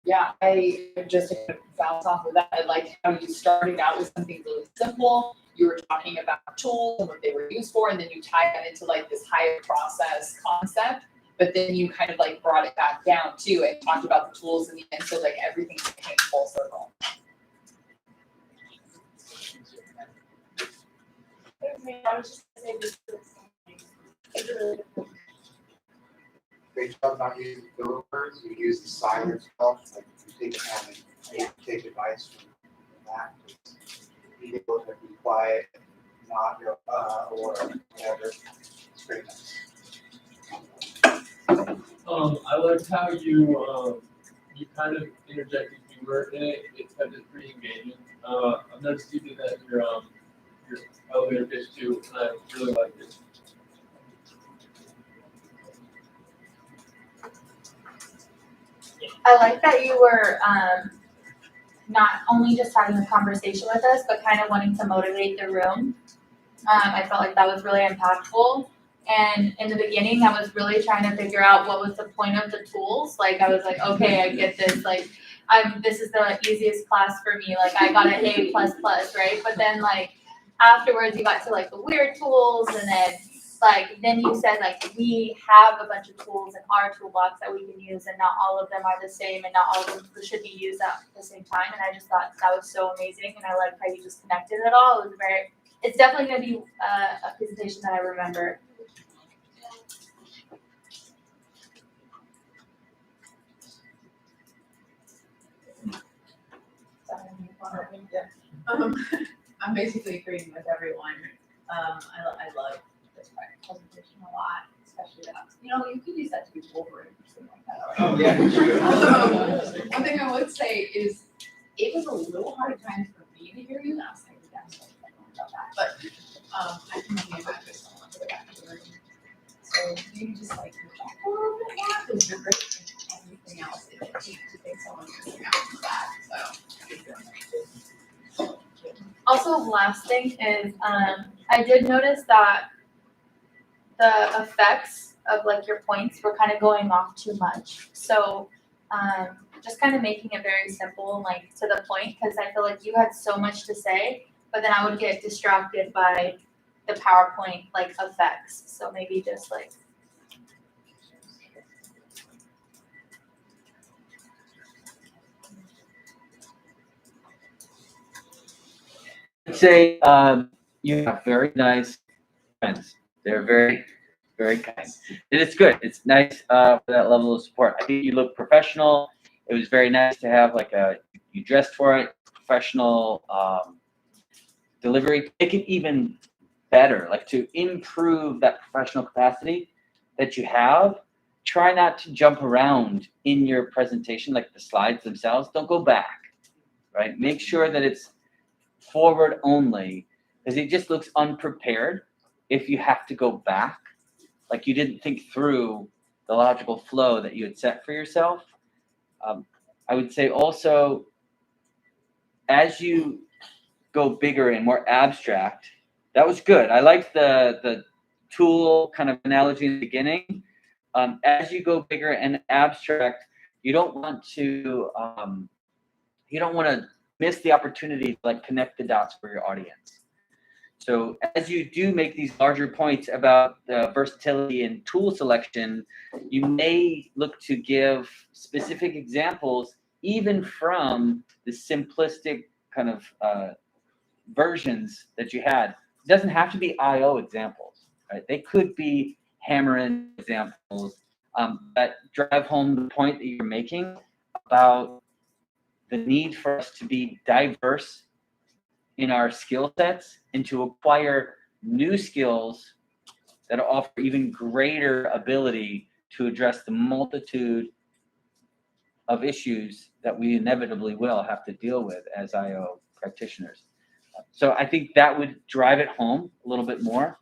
Yeah, I just to bounce off of that, I like how you started out with something really simple. You were talking about tools and what they were used for, and then you tied that into like this higher process concept. But then you kind of like brought it back down too and talked about the tools in the end, so like everything came full circle. I was just gonna say this is really good. Great job not using filler words, you use the silent stuff, like you take take advice from that. Being able to be quiet, not go, or whatever. It's very nice. I liked how you kind of interjected humor in it. It kept it pretty engaging. I've noticed you did that in your elevator pitch too, and I really liked it. I like that you were not only just having a conversation with us, but kind of wanting to motivate the room. I felt like that was really impactful. And in the beginning, I was really trying to figure out what was the point of the tools. Like, I was like, okay, I get this. Like, this is the easiest class for me. Like, I got an A++, right? But then, like, afterwards, you got to, like, the weird tools. And then you said, like, we have a bunch of tools in our toolbox that we can use. And not all of them are the same. And not all of them should be used at the same time. And I just thought that was so amazing. And I liked how you just connected it all. It was it's definitely going to be a presentation that I remember. I'm basically agreeing with everyone. I love this presentation a lot, especially that, you could use that to be Wolverine or something like that. Oh, yeah. One thing I would say is, it was a little hard at times for me to hear you, and I was like, that's what I don't know about that, but, I can only imagine someone to the back of the room. So maybe just like, project a little bit more, because you're great in everything else, it's a cheat to think someone's missing out on that, so. Also, last thing is, I did notice that the effects of like your points were kind of going off too much. So, just kind of making it very simple and like to the point, because I feel like you had so much to say, but then I would get distracted by the PowerPoint like effects. So maybe just like. I'd say you have very nice friends. They're very, very kind. And it's good. It's nice for that level of support. I think you look professional. It was very nice to have you dressed for it, professional delivery. Make it even better, like to improve that professional capacity that you have. Try not to jump around in your presentation, like the slides themselves. Don't go back, right? Make sure that it's forward only, because it just looks unprepared if you have to go back, like you didn't think through the logical flow that you had set for yourself. I would say also, as you go bigger and more abstract, that was good. I liked the tool kind of analogy in the beginning. As you go bigger and abstract, you don't want to miss the opportunity to like connect the dots for your audience. So as you do make these larger points about the versatility and tool selection, you may look to give specific examples even from the simplistic kind of versions that you had. It doesn't have to be IO examples, right? They could be hammer-in examples that drive home the point that you're making about the need for us to be diverse in our skill sets and to acquire new skills that offer even greater ability to address the multitude of issues that we inevitably will have to deal with as IO practitioners. So I think that would drive it home a little bit more.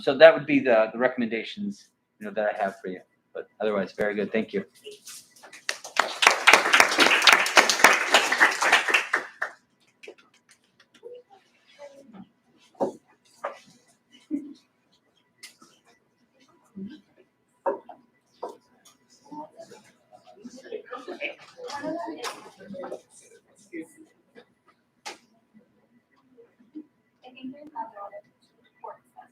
So that would be the recommendations, that I have for you. But otherwise, very good. Thank you. I think there's not a lot of reports that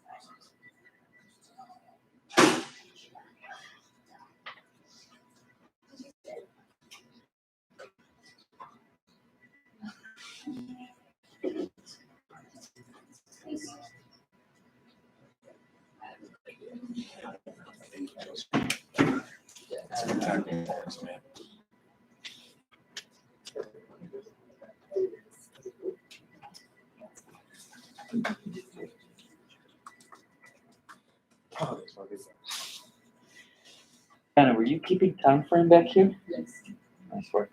Anna, were you keeping time frame back here? Yes. Nice work.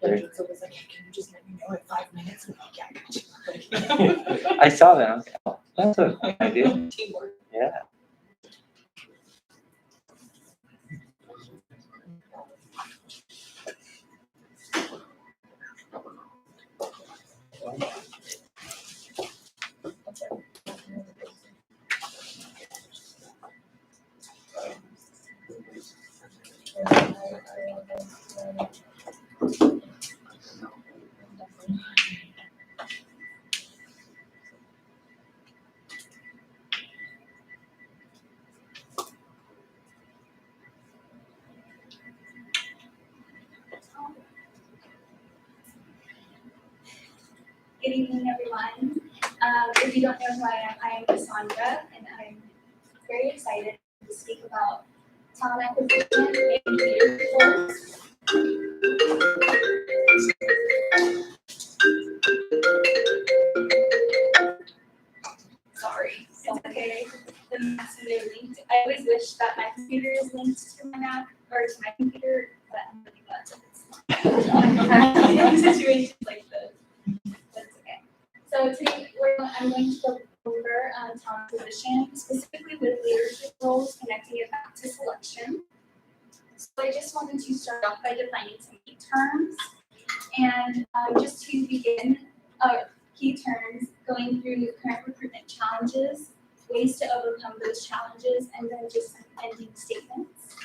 Yeah, Great. so it was like, can you just let me know in 5 minutes? And I'm like, yeah, I got you. I saw that. I was like, oh, that's a good idea. Teamwork. Yeah. Good evening, everyone. If you don't know who I am Cassandra, and I'm very excited to speak about talent acquisition and leadership roles. Sorry, it's okay. The Macs are linked. I always wish that my computer is linked to my Mac or to my computer, but I'm really glad that it's not. In situations like this. That's okay. So today I'm going to go over talent acquisition, specifically with leadership roles, connecting it back to selection. So I just wanted to start off by defining some key terms, and just to begin, key terms, going through current recruitment challenges, ways to overcome those challenges, and then just some ending statements.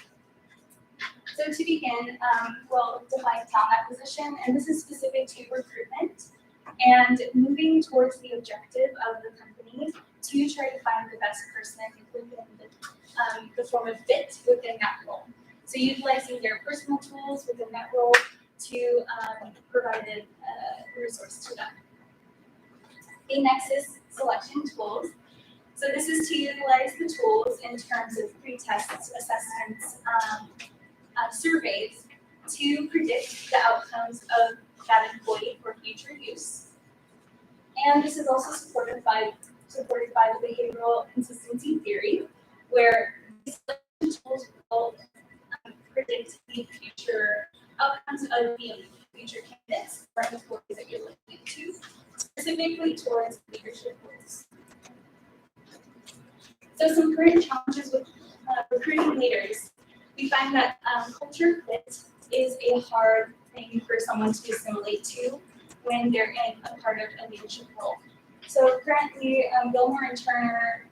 So to begin, we'll define talent acquisition, and this is specific to recruitment, and moving towards the objective of the company to try to find the best person within the form of fit within that role. So utilizing their personal tools within that role to provide a resource to them. The next is selection tools. So this is to utilize the tools in terms of pre-tests, assessments, surveys to predict the outcomes of that employee for future use. And this is also supported by the behavioral consistency theory, where these selection tools will predict the future outcomes of the future candidates or employees that you're looking into, specifically towards leadership roles. So some current challenges with recruiting leaders. We find that culture fit is a hard thing for someone to assimilate to. when they're in a part of a leadership role. So currently, Gilmore and Turner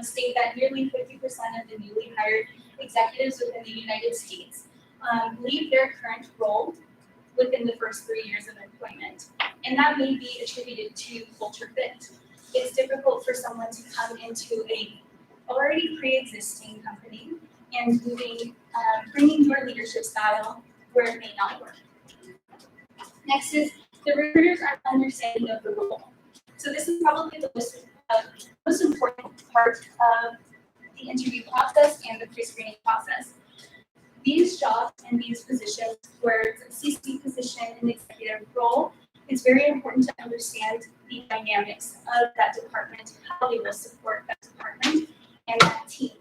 state that nearly 50% of the newly hired executives within the United States leave their current role within the first 3 years of employment. And that may be attributed to culture fit. It's difficult for someone to come into a already pre-existing company and bringing your leadership style where it may not work. Next is the recruiters are understanding of the role. So this is probably the most important part of the interview process and the pre-screening process. These jobs and these positions, where it's a C-suite position, an executive role, it's very important to understand the dynamics of that department, how they will support that department and that team.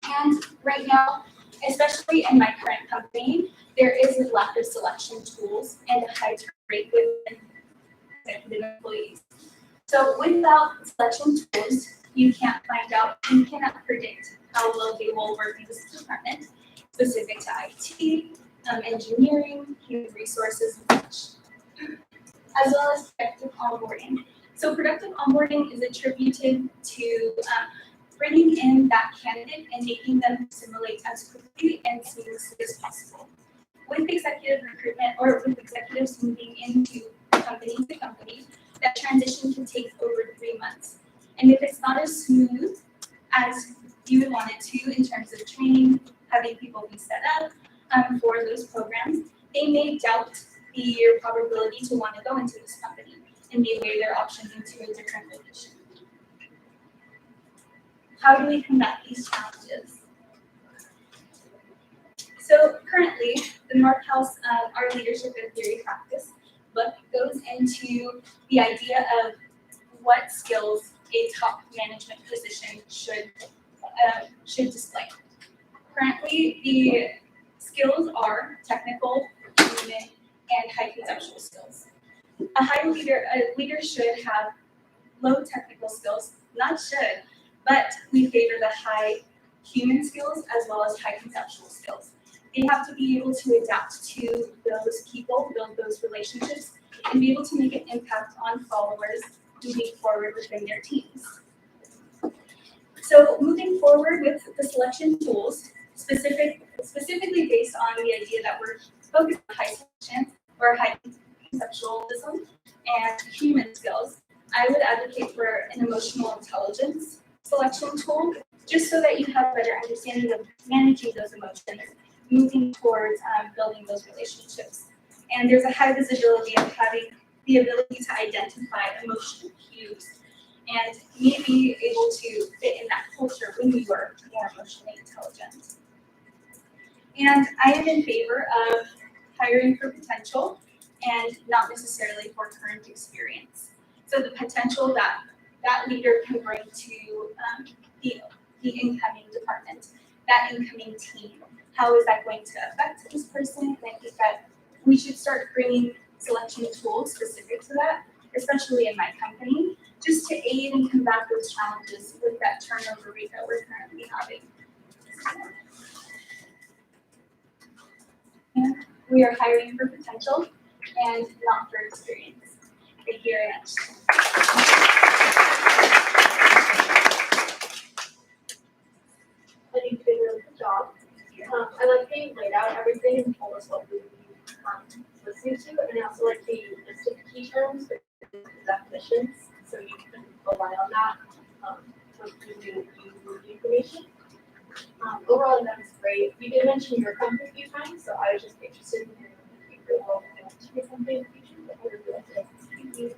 And right now, especially in my current company, there is a lack of selection tools and a high turn rate within executive employees. So without selection tools, you can't find out, you cannot predict how well they will work in this department, specific to IT, engineering, human resources, and such, as well as productive onboarding. So productive onboarding is attributed to bringing in that candidate and making them assimilate as quickly and seamlessly as possible. With executive recruitment or with executives moving into company to company, that transition can take over 3 months. And if it's not as smooth as you would want it to in terms of training, having people be set up for those programs, they may doubt your probability to want to go into this company and may weigh their options into a different location. How do we combat these challenges? So currently, the Northhouse, our Leadership and Theory Practice book goes into the idea of what skills a top management position should display. Currently, the skills are technical, human, and high conceptual skills. A leader should have low technical skills, not should, but we favor the high human skills as well as high conceptual skills. They have to be able to adapt to those people, build those relationships, and be able to make an impact on followers moving forward within their teams. So moving forward with the selection tools, specifically based on the idea that we're focused on high selection or high conceptualism and human skills, I would advocate for an emotional intelligence selection tool, just so that you have a better understanding of managing those emotions, moving towards building those relationships. And there's a high visibility of having the ability to identify emotional cues and be able to fit in that culture when we were more emotionally intelligent. And I am in favor of hiring for potential and not necessarily for current experience. So the potential that that leader can bring to the incoming department, that incoming team. How is that going to affect this person? And I think that we should start bringing selection tools specific to that, especially in my company, just to aid and combat those challenges with that turnover rate that we're currently having. And we are hiring for potential and not for experience. Thank you very much. I think you did a really good job. I like being laid out everything and told us what we listening to, and I also like the list of key terms, the definitions, so you can rely on that to do the information. Overall, that was great. You did mention your company a few times, so I was just interested in hearing if you were all going to do something in the future. But I would like to thank you.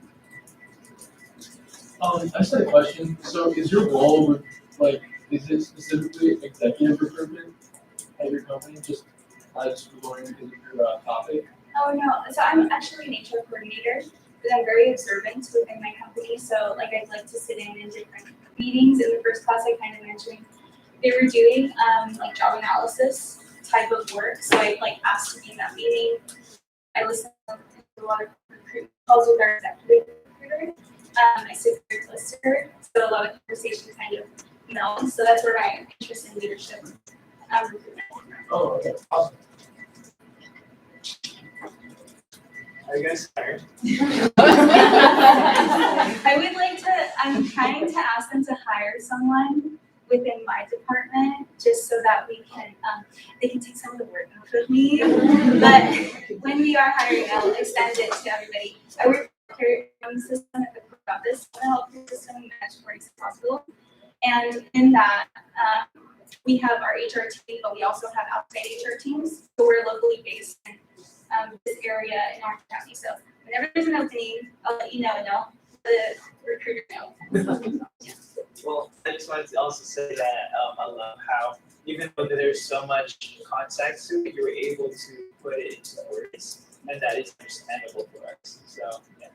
I just had a question. So is your role with, like, is it specifically executive recruitment at your company? I just was wondering because of your topic. Oh no, so I'm actually an HR coordinator, but I'm very observant within my company. So like I'd like to sit in different meetings. In the first class I kind of mentioned they were doing like job analysis type of work. So I like asked to be in that meeting. I listened to a lot of recruitment calls with our executive recruiter. I sit very close to her, so a lot of conversation kind of melds. So that's where my interest in leadership recruitment. Oh, okay, awesome. I Are you guys tired? I would like to, I'm trying to ask them to hire someone within my department, just so that we can, they can take some of the work off of me. But when we are hiring, I'll extend it to everybody. I work in the system at the post office, the healthcare system in as possible. And in that, we have our HR team, but we also have outside HR teams. So we're locally based in this area in Orange County. So whenever there's an opening, I'll let you know and I'll let the recruiter know. Well, I just wanted to also say that I love how even though there's so much context to it, you were able to put it into words, and that is understandable for us. So yeah.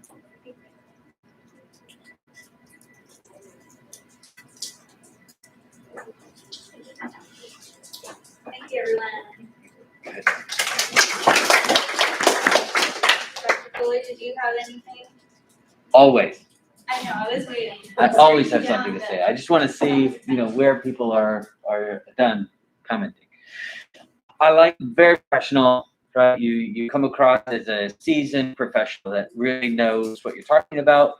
Thank you, everyone. Dr. Fuller, did you have anything? Always. I know, I was waiting. I always have something to say. I just want to see, where people are done commenting. I like very professional, right? You come across as a seasoned professional that really knows what you're talking about.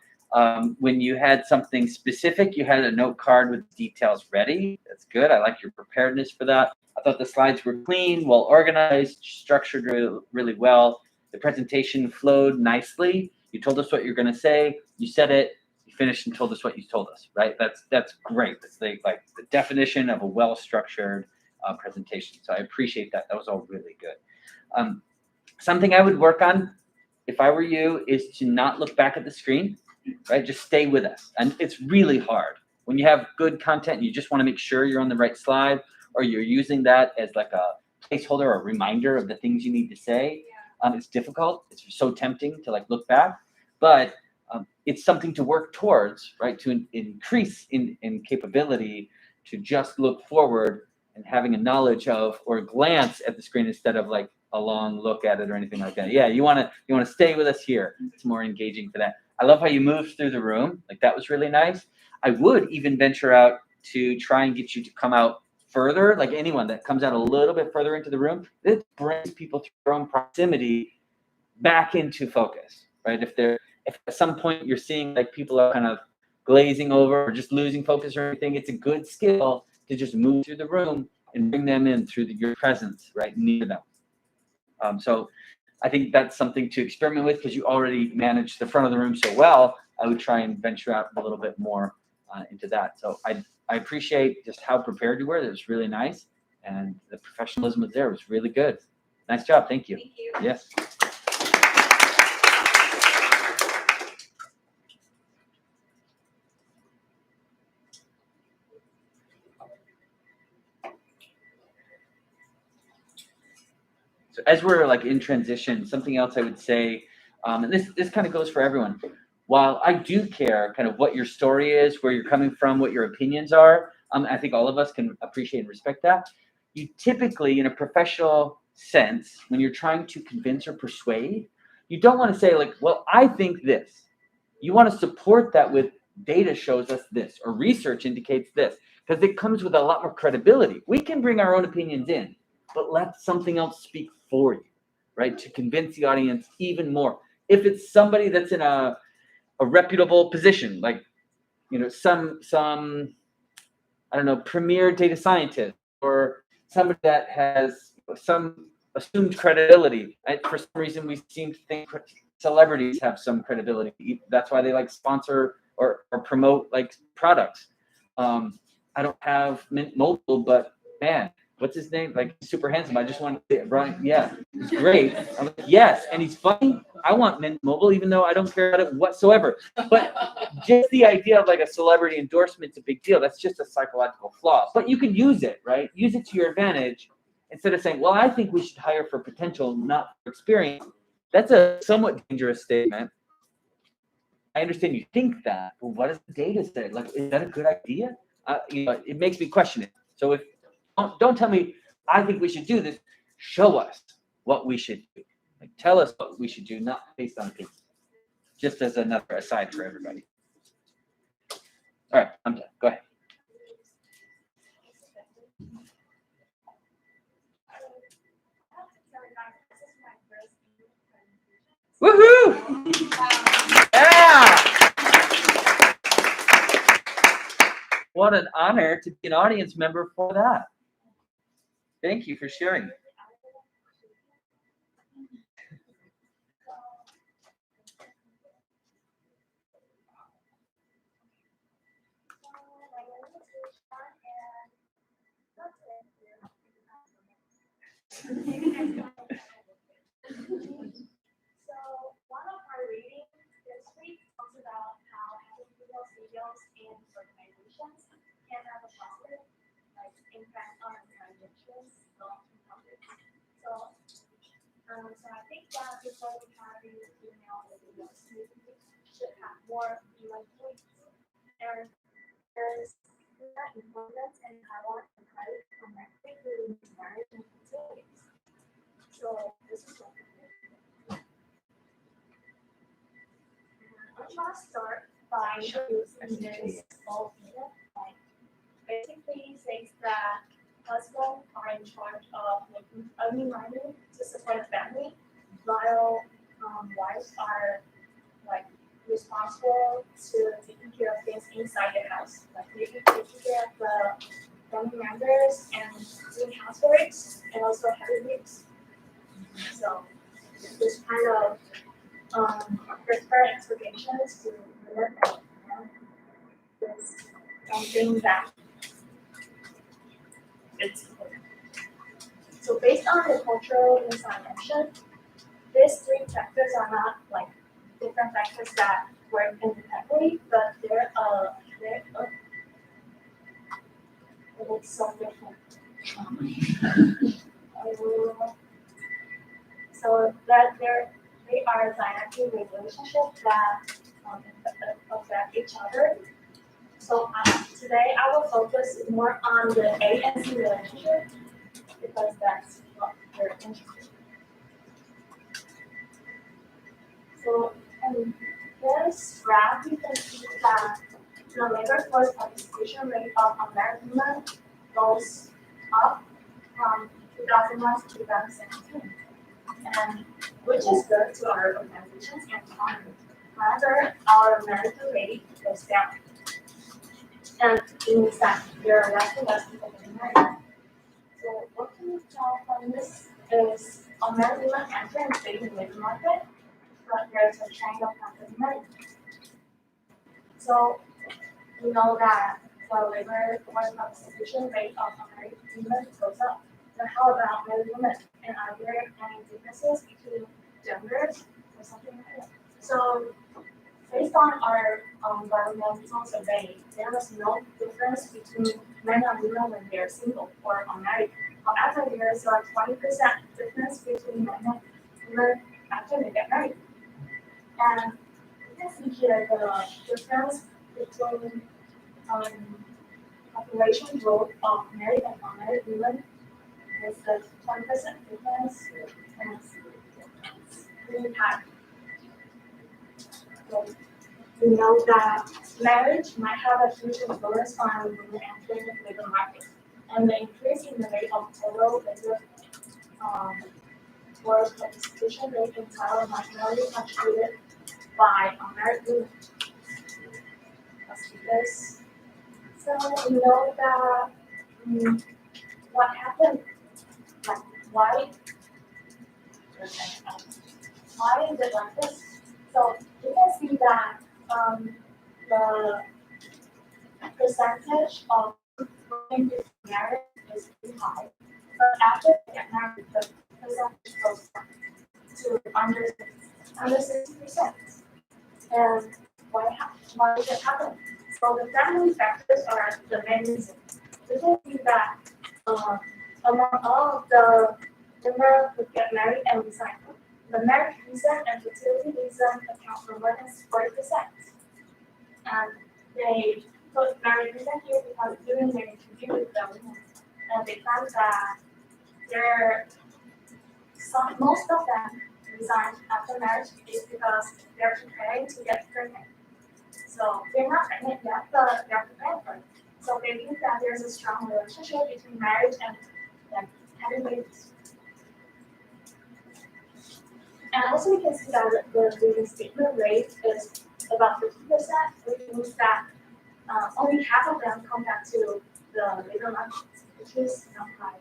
When you had something specific, you had a note card with details ready. That's good. I like your preparedness for that. I thought the slides were clean, well organized, structured really well. The presentation flowed nicely. You told us what you're going to say. You said it. You finished and told us what you told us. Right? That's great. That's like the definition of a well-structured presentation. So I appreciate that. That was all really good. Something I would work on, if I were you, is to not look back at the screen. Right? Just stay with us. And it's really hard when you have good content and you just want to make sure you're on the right slide, or you're using that as like a placeholder or a reminder of the things you need to say. It's difficult. It's so tempting to look back, but it's something to work towards, right? To increase in capability to just look forward and having a knowledge of or glance at the screen instead of a long look at it or anything like that. Yeah, you want to stay with us here. It's more engaging for that. I love how you moved through the room. That was really nice. I would even venture out to try and get you to come out further. Anyone that comes out a little bit further into the room, it brings people through their own proximity back into focus, right? If at some point you're seeing people are kind of glazing over or just losing focus or anything, it's a good skill to just move through the room and bring them in through your presence right near them. So I think that's something to experiment with because you already manage the front of the room so well. I would try and venture out a little bit more into that. So I appreciate just how prepared you were. That was really nice. And the professionalism was there. It was really good. Nice job. Thank you. Thank you. Yes. So as we're in transition, something else I would say, and this kind of goes for everyone. While I do care kind of what your story is, where you're coming from, what your opinions are, I think all of us can appreciate and respect that. You typically, in a professional sense, when you're trying to convince or persuade, you don't want to say well, I think this. You want to support that with data shows us this, or research indicates this, because it comes with a lot more credibility. We can bring our own opinions in, but let something else speak for you, right? To convince the audience even more. If it's somebody that's in a reputable position, some I don't know, premier data scientist or somebody that has some assumed credibility. For some reason, we seem to think celebrities have some credibility. That's why they sponsor or promote products. I don't have Mint Mobile, but man, what's his name? Super handsome. I just want to say, Brian. Yeah, he's great. I'm like, yes, and he's funny. I want Mint Mobile, even though I don't care about it whatsoever. But just the idea of a celebrity endorsement is a big deal. That's just a psychological flaw. But you can use it, right? Use it to your advantage instead of saying, well, I think we should hire for potential, not for experience. That's a somewhat dangerous statement. I understand you think that, but what does the data say? Is that a good idea? It makes me question it. So if don't tell me, I think we should do this. Show us what we should do. Tell us what we should do, not based on opinion. Just as another aside for everybody. All right, I'm done. Go ahead. Woohoo! Yeah! What an honor to be an audience member for that. Thank you for sharing. So one of our readings this week talks about how having people CEOs in organizations can have a positive impact on organizations long-term profit. So I think that before we have these email videos, we should have more employees. And there's that importance and how and how to connect with marriage and facilities. So this is what I'm gonna start by introducing this whole thing. Basically says that husbands are in charge of making earning money to support the family, while wives are responsible to taking care of things inside the house, like maybe taking care of the family members and doing houseworks and also having meals. So this kind of prefer expectations to live is something that it's important. So based on the cultural insight mentioned, these three factors are not different factors that work independently, but they're it's so different. So that they are dynamic relationships that affect each other. So today I will focus more on the A and C relationship because that's what we're interested in. So in this graph, you can see that the labor force participation rate of American women goes up from 2001 to 2017, and which is good to our organizations and economy. However, our American rate goes down, and it means that there are less and less people getting married. So what can you tell from this is American women enter and stay in the labor market, but there's a trend of not getting married. So we know that the labor force participation rate of American women goes up. But how about married women? And are there any differences between genders or something like that? So based on our environmental survey, there was no difference between men and women when they're single or unmarried. However, there is a 20% difference between men and women after they get married. And you can see here the difference between population growth of married and unmarried women is the 20% difference, and it's really high. So we know that marriage might have a huge influence on women entering the labor market, and the increase in the rate of total labor force participation rate in Thailand minority contributed by unmarried women. Let's do this. So we know that what happened, why is it like this? So you can see that the percentage of women who married is pretty high, but after they get married, the percentage goes down to under 60%. And why does it happen? So the family factors are the main reason. You can see that among all of the women who get married and resign, the marriage reason and fertility reason account for more than 40%. And they put marriage reason here because during their interview with the women, and they found that most of them resign after marriage is because they're preparing to get pregnant. So they're not pregnant yet, but they're preparing for it. So they think that there's a strong relationship between marriage and having babies. And also we can see that the reinstatement rate is about 50%, which means that only half of them come back to the labor market, which is not high.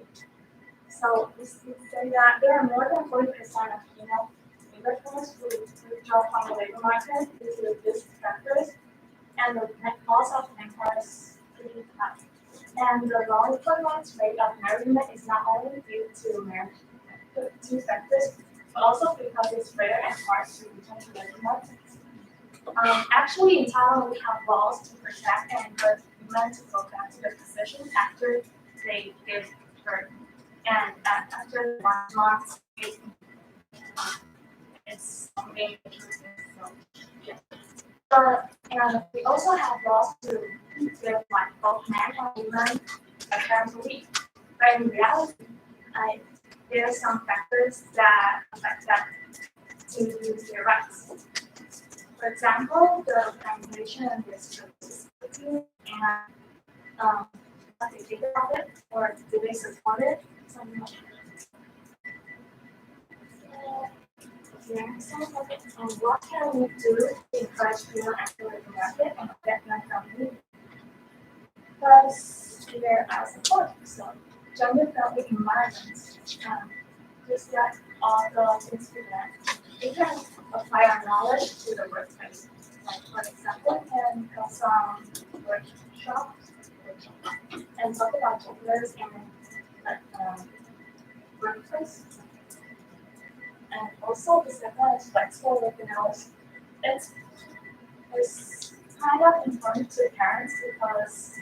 So we say that there are more than 40% of female immigrants who withdraw from the labor market due to these factors, and the net cost of employment is pretty high. And the low employment rate of married women is not only due to marriage, two factors, but also because it's rare and hard to return to labor market. Actually, in Thailand, we have laws to protect and encourage women to go back to their position after they give birth. And after 1 month, it's something so, yeah. And we also have laws to give like both men and women a parent's leave. But in reality, there are some factors that affect them to use their rights. For example, the foundation and disability and they think about it or do they support it? Something like that. What can we do to encourage female active in the market and get them from leaving? First, there are support. So, gender-friendly environments. Just like all the things we learn, we can apply our knowledge to the workplace. Like, for example, we can have some workshops and talk about genders in workplace. And also the second is flexible working hours. It's kind of important to parents because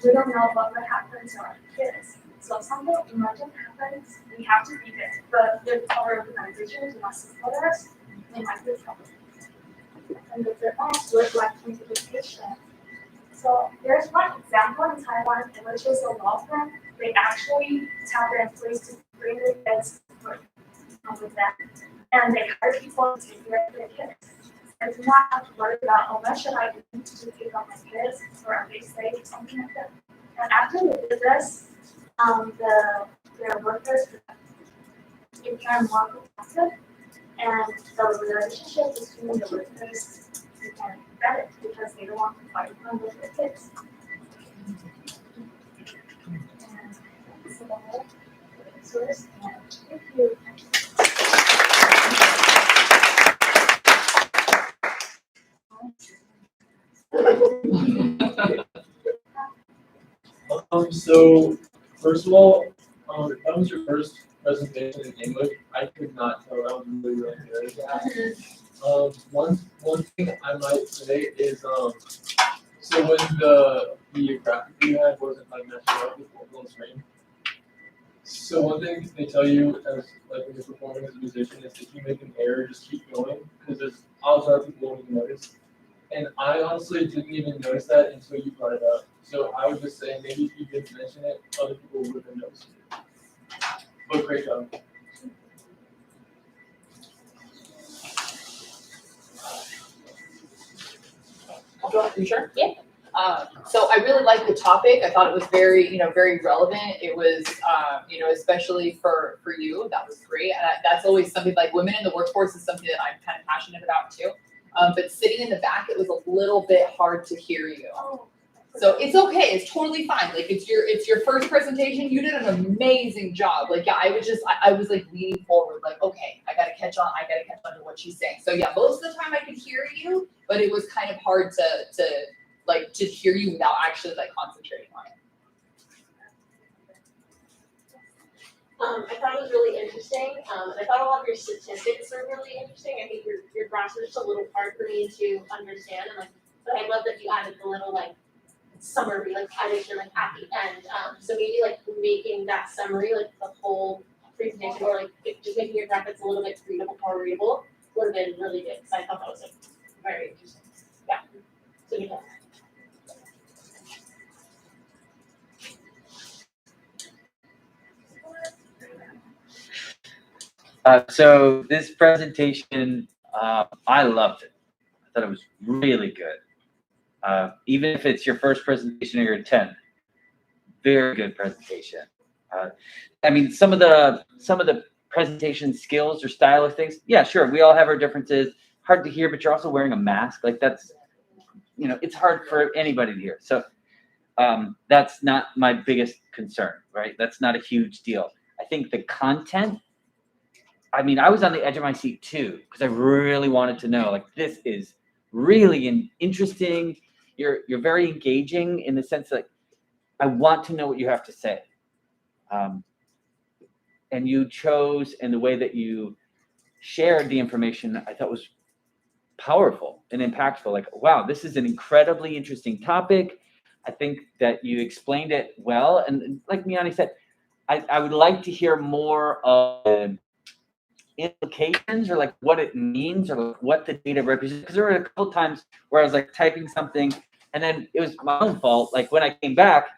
we don't know what will happen to our kids. So if something emergent happens, we have to be there. But if our organization do not support us, they might be trouble. And the third one is work-life integration. So there's one example in Taiwan, which is a law firm. They actually tell their employees to bring their kids to work with them, and they hire people to take care of their kids. I do not have to worry about, oh, when should I need to pick up my kids, or are they safe, something like that. And after we did this, their workers became more protected, and the relationship between the workers became better because they don't want to fight with their kids. And so the whole resource, and thank you. So first of all, if that was your first presentation in English, I could not tell. That was really, really good. One thing I might say is so when the graphic you had wasn't like matching up with what was on screen. So one thing they tell you as like when you're performing as a musician is if you make an error, just keep going because there's odds are people won't even notice. And I honestly didn't even notice that until you brought it up. So I would just say maybe if you didn't mention it, other people would have noticed it. But great job. You sure? Yeah. So I really liked the topic. I thought it was very, very relevant. It was, especially for you, that was great. And that's always something like women in the workforce is something that I'm kind of passionate about too. But sitting in the back, it was a little bit hard to hear you. So it's okay. It's totally fine. Like it's your first presentation. You did an amazing job. Like, yeah, I was like leaning forward, like, okay, I gotta catch on to what she's saying. So yeah, most of the time I could hear you, but it was kind of hard to hear you without actually like concentrating on it. I thought it was really interesting. I thought a lot of your statistics are really interesting. I think your graphs are just a little hard for me to understand. And but I love that you added the little summary, addition at the end. So maybe making that summary, the whole presentation, or just making your graphics a little bit more readable would have been really good. So I thought that was very interesting. Yeah. So yeah. So this presentation, I loved it. I thought it was really good. Even if it's your first presentation or your 10th, very good presentation. I mean, some of the presentation skills or style of things. Yeah, sure. We all have our differences. Hard to hear, but you're also wearing a mask. Like that's, it's hard for anybody to hear. So that's not my biggest concern, right? That's not a huge deal. I think the content, I mean, I was on the edge of my seat too, because I really wanted to know, like, this is really interesting. You're very engaging in the sense that I want to know what you have to say. And you chose, and the way that you shared the information, I thought was powerful and impactful. Like, wow, this is an incredibly interesting topic. I think that you explained it well. And like Miani said, I would like to hear more of the implications or like what it means or like what the data represents. Because there were a couple of times where I was like typing something and then it was my own fault. Like when I came back,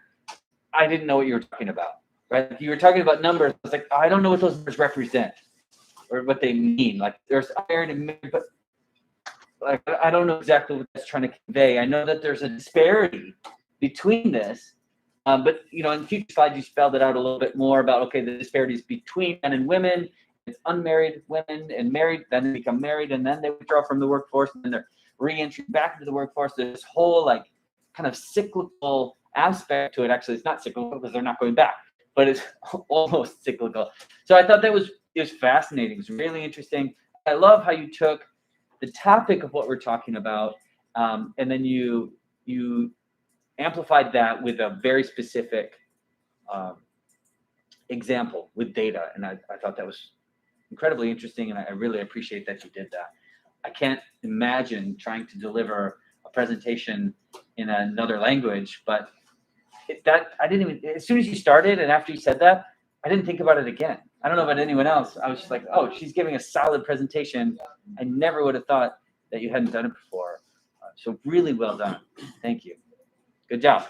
I didn't know what you were talking about, right? You were talking about numbers. I was like, I don't know what those numbers represent or what they mean. Like there's iron and married, but like I don't know exactly what that's trying to convey. I know that there's a disparity between this, but in future slides you spelled it out a little bit more about the disparities between men and women. It's unmarried women and married, then they become married, and then they withdraw from the workforce, and then they're re-entry back into the workforce. There's this whole like kind of cyclical aspect to it. Actually, it's not cyclical because they're not going back, but it's almost cyclical. So I thought it was fascinating. It was really interesting. I love how you took the topic of what we're talking about, and then you amplified that with a very specific example with data, and I thought that was incredibly interesting, and I really appreciate that you did that. I can't imagine trying to deliver a presentation in another language, but I didn't even, as soon as you started and after you said that, I didn't think about it again. I don't know about anyone else. I was just like, oh, she's giving a solid presentation. I never would have thought that you hadn't done it before. So really well done. Thank you. Good job.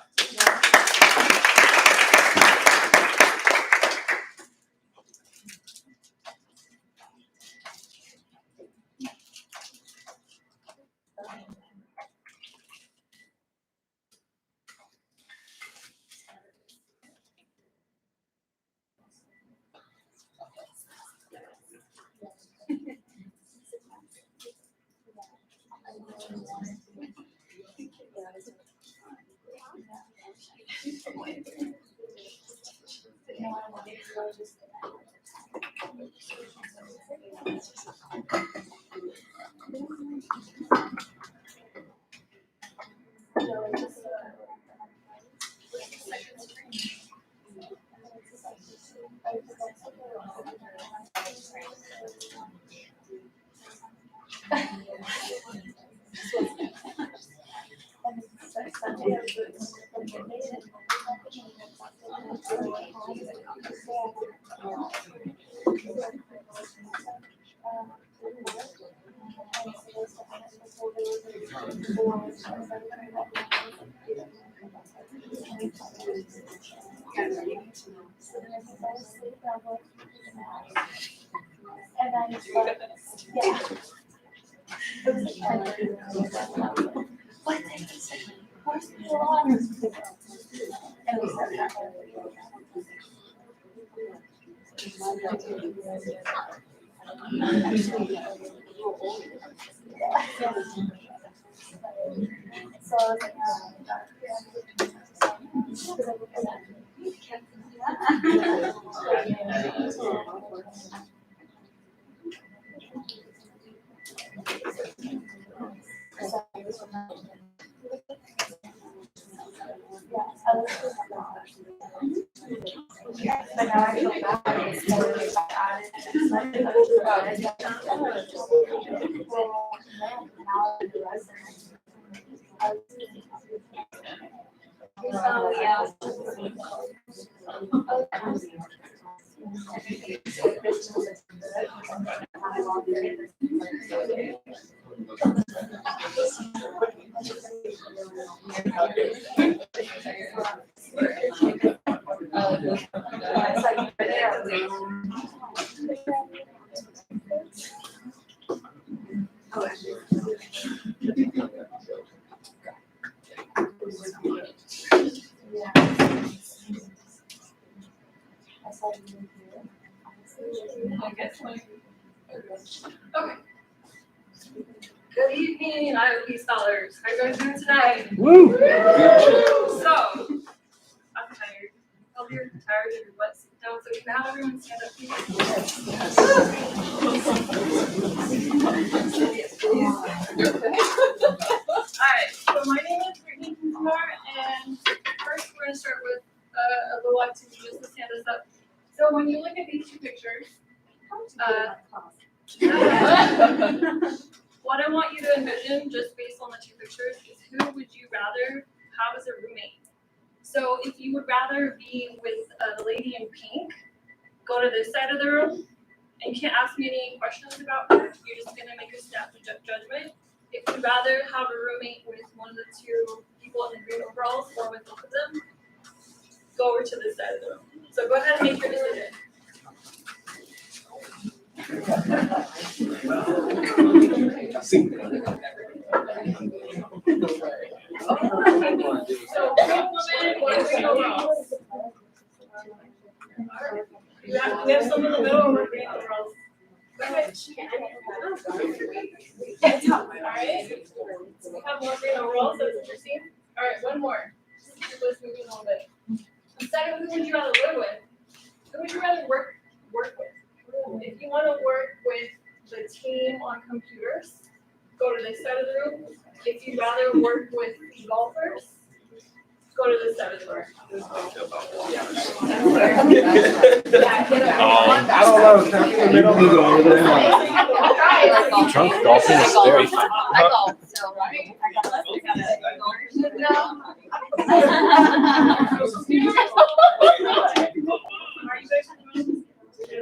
Okay. Good evening, IOP scholars. How you guys doing tonight? Woo! So, I'm tired. I'll be tired of your butt. Sit down so we can have everyone stand up, please. Alright, so my name is Brittany Kumar, and first we're gonna start with a little activity just to stand us up. So when you look at these two pictures, what I want you to envision, just based on the two pictures, is who would you rather have as a roommate? So if you would rather be with the lady in pink, go to this side of the room, and you can't ask me any questions about her. You're just gonna make a snap judgment. If you'd rather have a roommate with one of the two people in the green overalls or with both of them, go over to this side of the room. So go ahead and make your decision. So, woman, what is your overalls? We have some in the middle of green overalls. Go ahead. Alright. We have more green overalls, that's interesting. Alright, one more. Let's move it a little bit. Instead of who would you rather live with? Who would you rather work with? If you want to work with the team on computers, go to this side of the room. If you'd rather work with the golfers, go to this side of the room. I don't know. Can I be in the middle? Drunk golfing is very fun. I golf, so, right?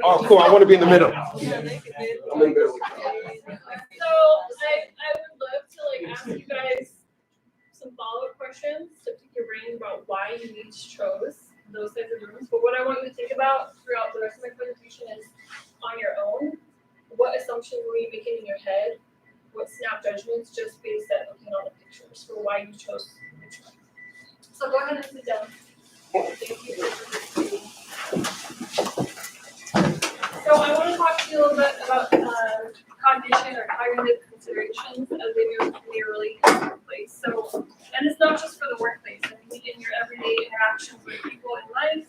Oh, cool. I want to be in the middle. I'm in the middle. So I would love to ask you guys some follow-up questions to pick your brain about why you each chose those types of rooms. But what I want you to think about throughout the rest of my presentation is on your own. What assumptions were you making in your head? What snap judgments just based on looking on the pictures for why you chose which one? So go ahead and sit down. Thank you for participating. So I want to talk to you a little bit about cognition or cognitive considerations as they may relate to the workplace. So, and it's not just for the workplace, I mean in your everyday interactions with people in life,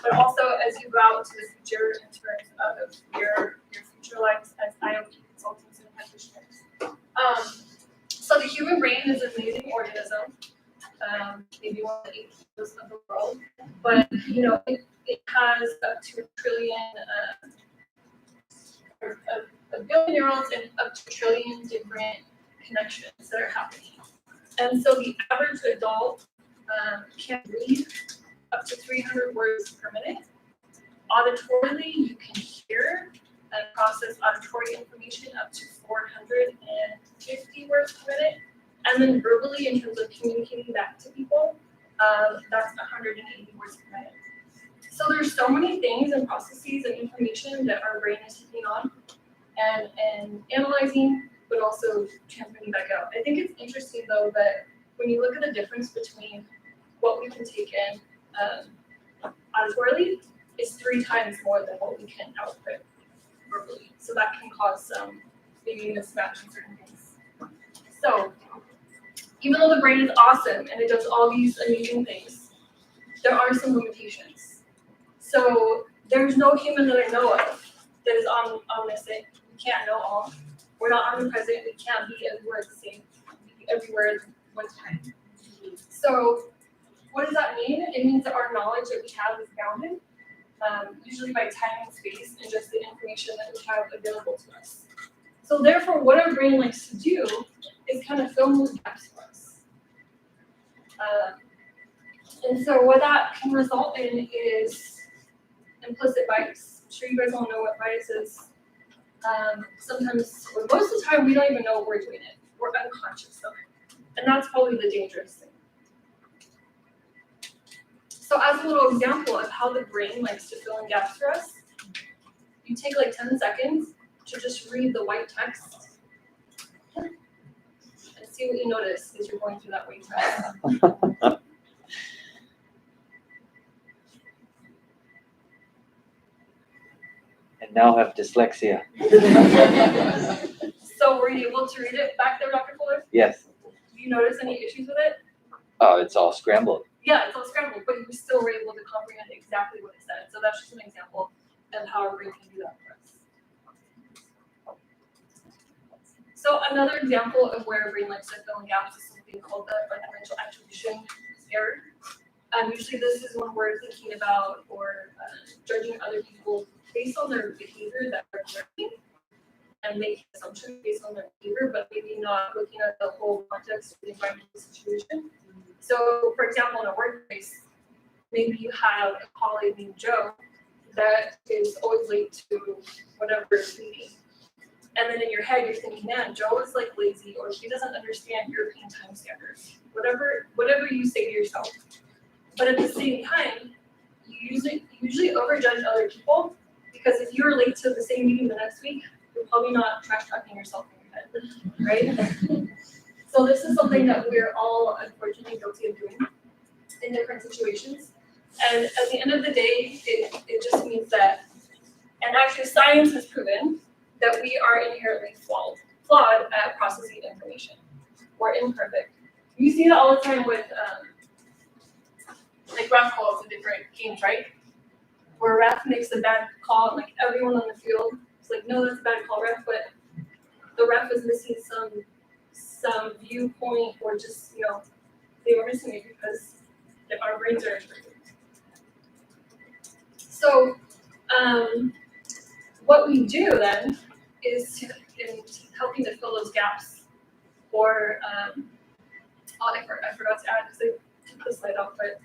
but also as you go out to the future in terms of your future lives as IOP consultants and practitioners. So the human brain is an amazing organism, maybe one of the 8 of the world, but it has up to a trillion, a billion neurons and up to a trillion different connections that are happening. And so the average adult can read up to 300 words per minute. Auditorily, you can hear and process auditory information up to 450 words per minute. And then verbally, in terms of communicating back to people, that's 180 words per minute. So there's so many things and processes and information that our brain is taking on and analyzing, but also transmitting back out. I think it's interesting though that when you look at the difference between what we can take in auditorily, is 3 times more than what we can output verbally. So that can cause some maybe mismatch in certain things. So even though the brain is awesome and it does all these amazing things, there are some limitations. So there's no human that I know of that is omniscient. We can't know all. We're not omnipresent. We can't be everywhere at the same, everywhere at one time. So what does that mean? It means that our knowledge that we have is bounded, usually by time and space and just the information that we have available to us. So therefore, what our brain likes to do is kind of fill in those gaps for us. And so what that can result in is implicit bias. I'm sure you guys all know what bias is. Sometimes, or most of the time, we don't even know we're doing it. We're unconscious of it. And that's probably the dangerous thing. So as a little example of how the brain likes to fill in gaps for us, you take 10 seconds to just read the white text and see what you notice as you're going through that white text. And now have dyslexia. So were you able to read it back there, Dr. Fuller? Yes. Do you notice any issues with it? Oh, it's all scrambled. Yeah, it's all scrambled, but you still were able to comprehend exactly what it said. So that's just an example of how our brain can do that for us. So another example of where our brain likes to fill in gaps is something called the differential attribution error. Usually this is when we're thinking about or judging other people based on their behavior that they're learning and making assumptions based on their behavior, but maybe not looking at the whole context of the environmental situation. So, for example, in a workplace, maybe you have a colleague named Joe that is always late to whatever meeting. And then in your head, you're thinking, man, Joe is like lazy, or she doesn't understand European time standards. Whatever you say to yourself. But at the same time, you usually overjudge other people, because if you're late to the same meeting the next week, you're probably not tracking yourself in your head, right? So this is something that we're all unfortunately guilty of doing in different situations. And at the end of the day, it just means that, and actually science has proven that we are inherently flawed at processing information. We're imperfect. You see that all the time with like ref calls in different games, right? Where a ref makes a bad call, and like everyone on the field is like, no, that's a bad call, ref, but the ref is missing some viewpoint, or just, they were missing it because our brains are imperfect. So what we do then is in helping to fill those gaps, or I forgot to add because I took the slide off, but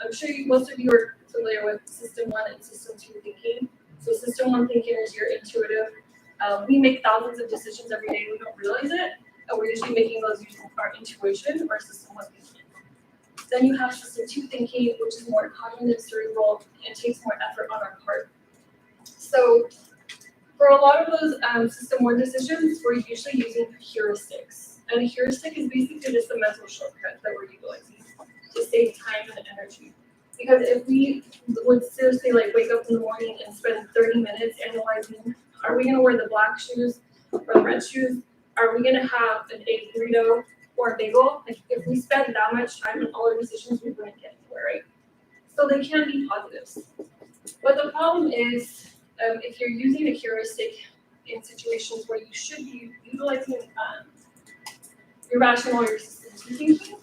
I'm sure most of you are familiar with System 1 and System 2 thinking. So System 1 thinking is your intuitive. We make thousands of decisions every day, we don't realize it, and we're usually making those using our intuition or System 1 thinking. Then you have System 2 thinking, which is more cognitive, cerebral, and takes more effort on our part. So for a lot of those System 1 decisions, we're usually using heuristics. And a heuristic is basically just a mental shortcut that we're utilizing to save time and energy. Because if we would seriously wake up in the morning and spend 30 minutes analyzing, are we gonna wear the black shoes or the red shoes? Are we gonna have an egg burrito or a bagel? If we spend that much time on all our decisions, we wouldn't get anywhere, right? So they can be positives. But the problem is, if you're using a heuristic in situations where you should be utilizing your rational or your system thinking,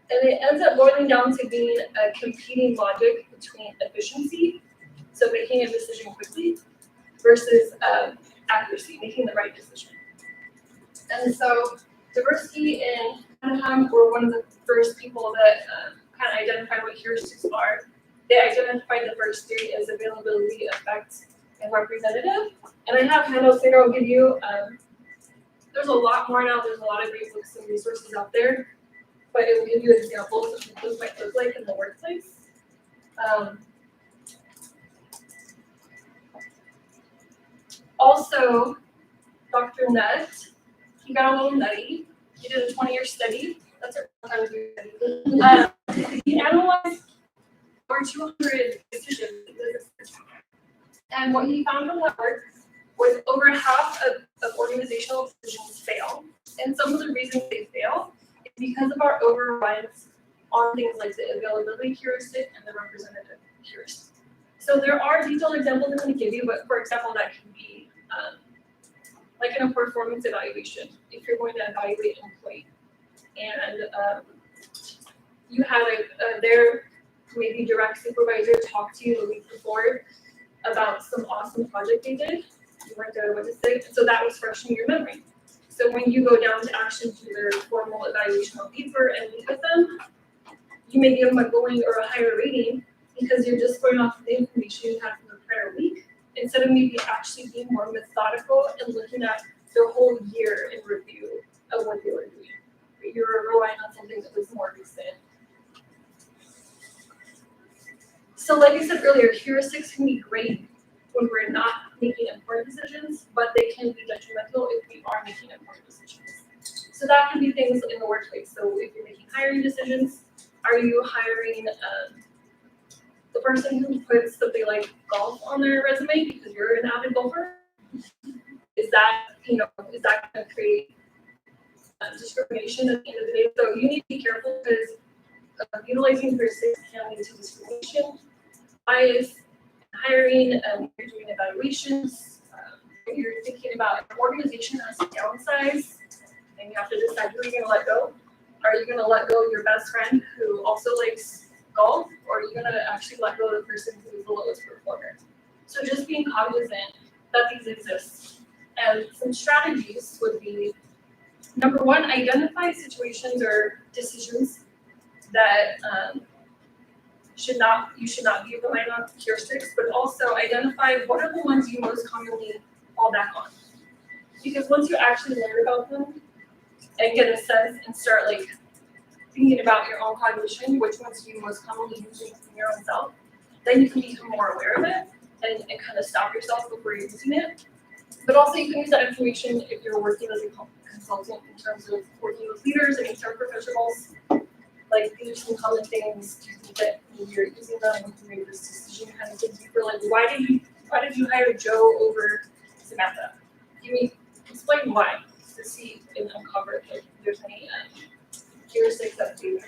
and it ends up boiling down to being a competing logic between efficiency, so making a decision quickly, versus accuracy, making the right decision. And so Tversky and Anaheim were one of the first people that kind of identified what heuristics are. They identified the first three as availability, effect, and representative. And I have handouts later I'll give you. There's a lot more now. There's a lot of great books and resources out there, but it will give you examples of what those might look like in the workplace. Also, Dr. Nutt, he got a little nutty. He did a 20-year study. That's our time to do study. He analyzed over 200 decisions. And what he found from that work was over half of organizational decisions fail. And some of the reasons they fail is because of our over-reliance on things like the availability heuristic and the representative heuristic. So there are detailed examples I'm going to give you, but for example, that can be like in a performance evaluation, if you're going to evaluate an employee. And you had their maybe direct supervisor talk to you the week before about some awesome project they did. You weren't there what to say, so that was fresh in your memory. So when you go down to actually do their formal evaluation on paper and meet with them, you may give them a going or a higher rating because you're just going off of the information you had from the prior week, instead of maybe actually being more methodical and looking at their whole year in review of what they were doing. You're relying on something that was more recent. So like I said earlier, heuristics can be great when we're not making important decisions, but they can be detrimental if we are making important decisions. So that can be things in the workplace. So if you're making hiring decisions, are you hiring the person who puts that they like golf on their resume because you're an avid golfer, is that gonna create discrimination at the end of the day? So you need to be careful because utilizing heuristics can lead to discrimination, bias, hiring, you're doing evaluations, you're thinking about an organization has to downsize, and you have to decide who you're gonna let go. Are you gonna let go your best friend who also likes golf, or are you gonna actually let go the person who's the lowest performer? So just being cognizant that these exist. And some strategies would be, number one, identify situations or decisions that you should not be relying on heuristics, but also identify what are the ones you most commonly fall back on. Because once you actually learn about them and get a sense and start like thinking about your own cognition, which ones you most commonly use in your own self, then you can become more aware of it and kind of stop yourself before you're using it. But also you can use that information if you're working as a consultant in terms of working with leaders and HR professionals. Like these are some common things to think that when you're using them and you make this decision, kind of dig deeper. Like why did you hire Joe over Samantha? Explain why to see and uncover if there's any heuristics that do.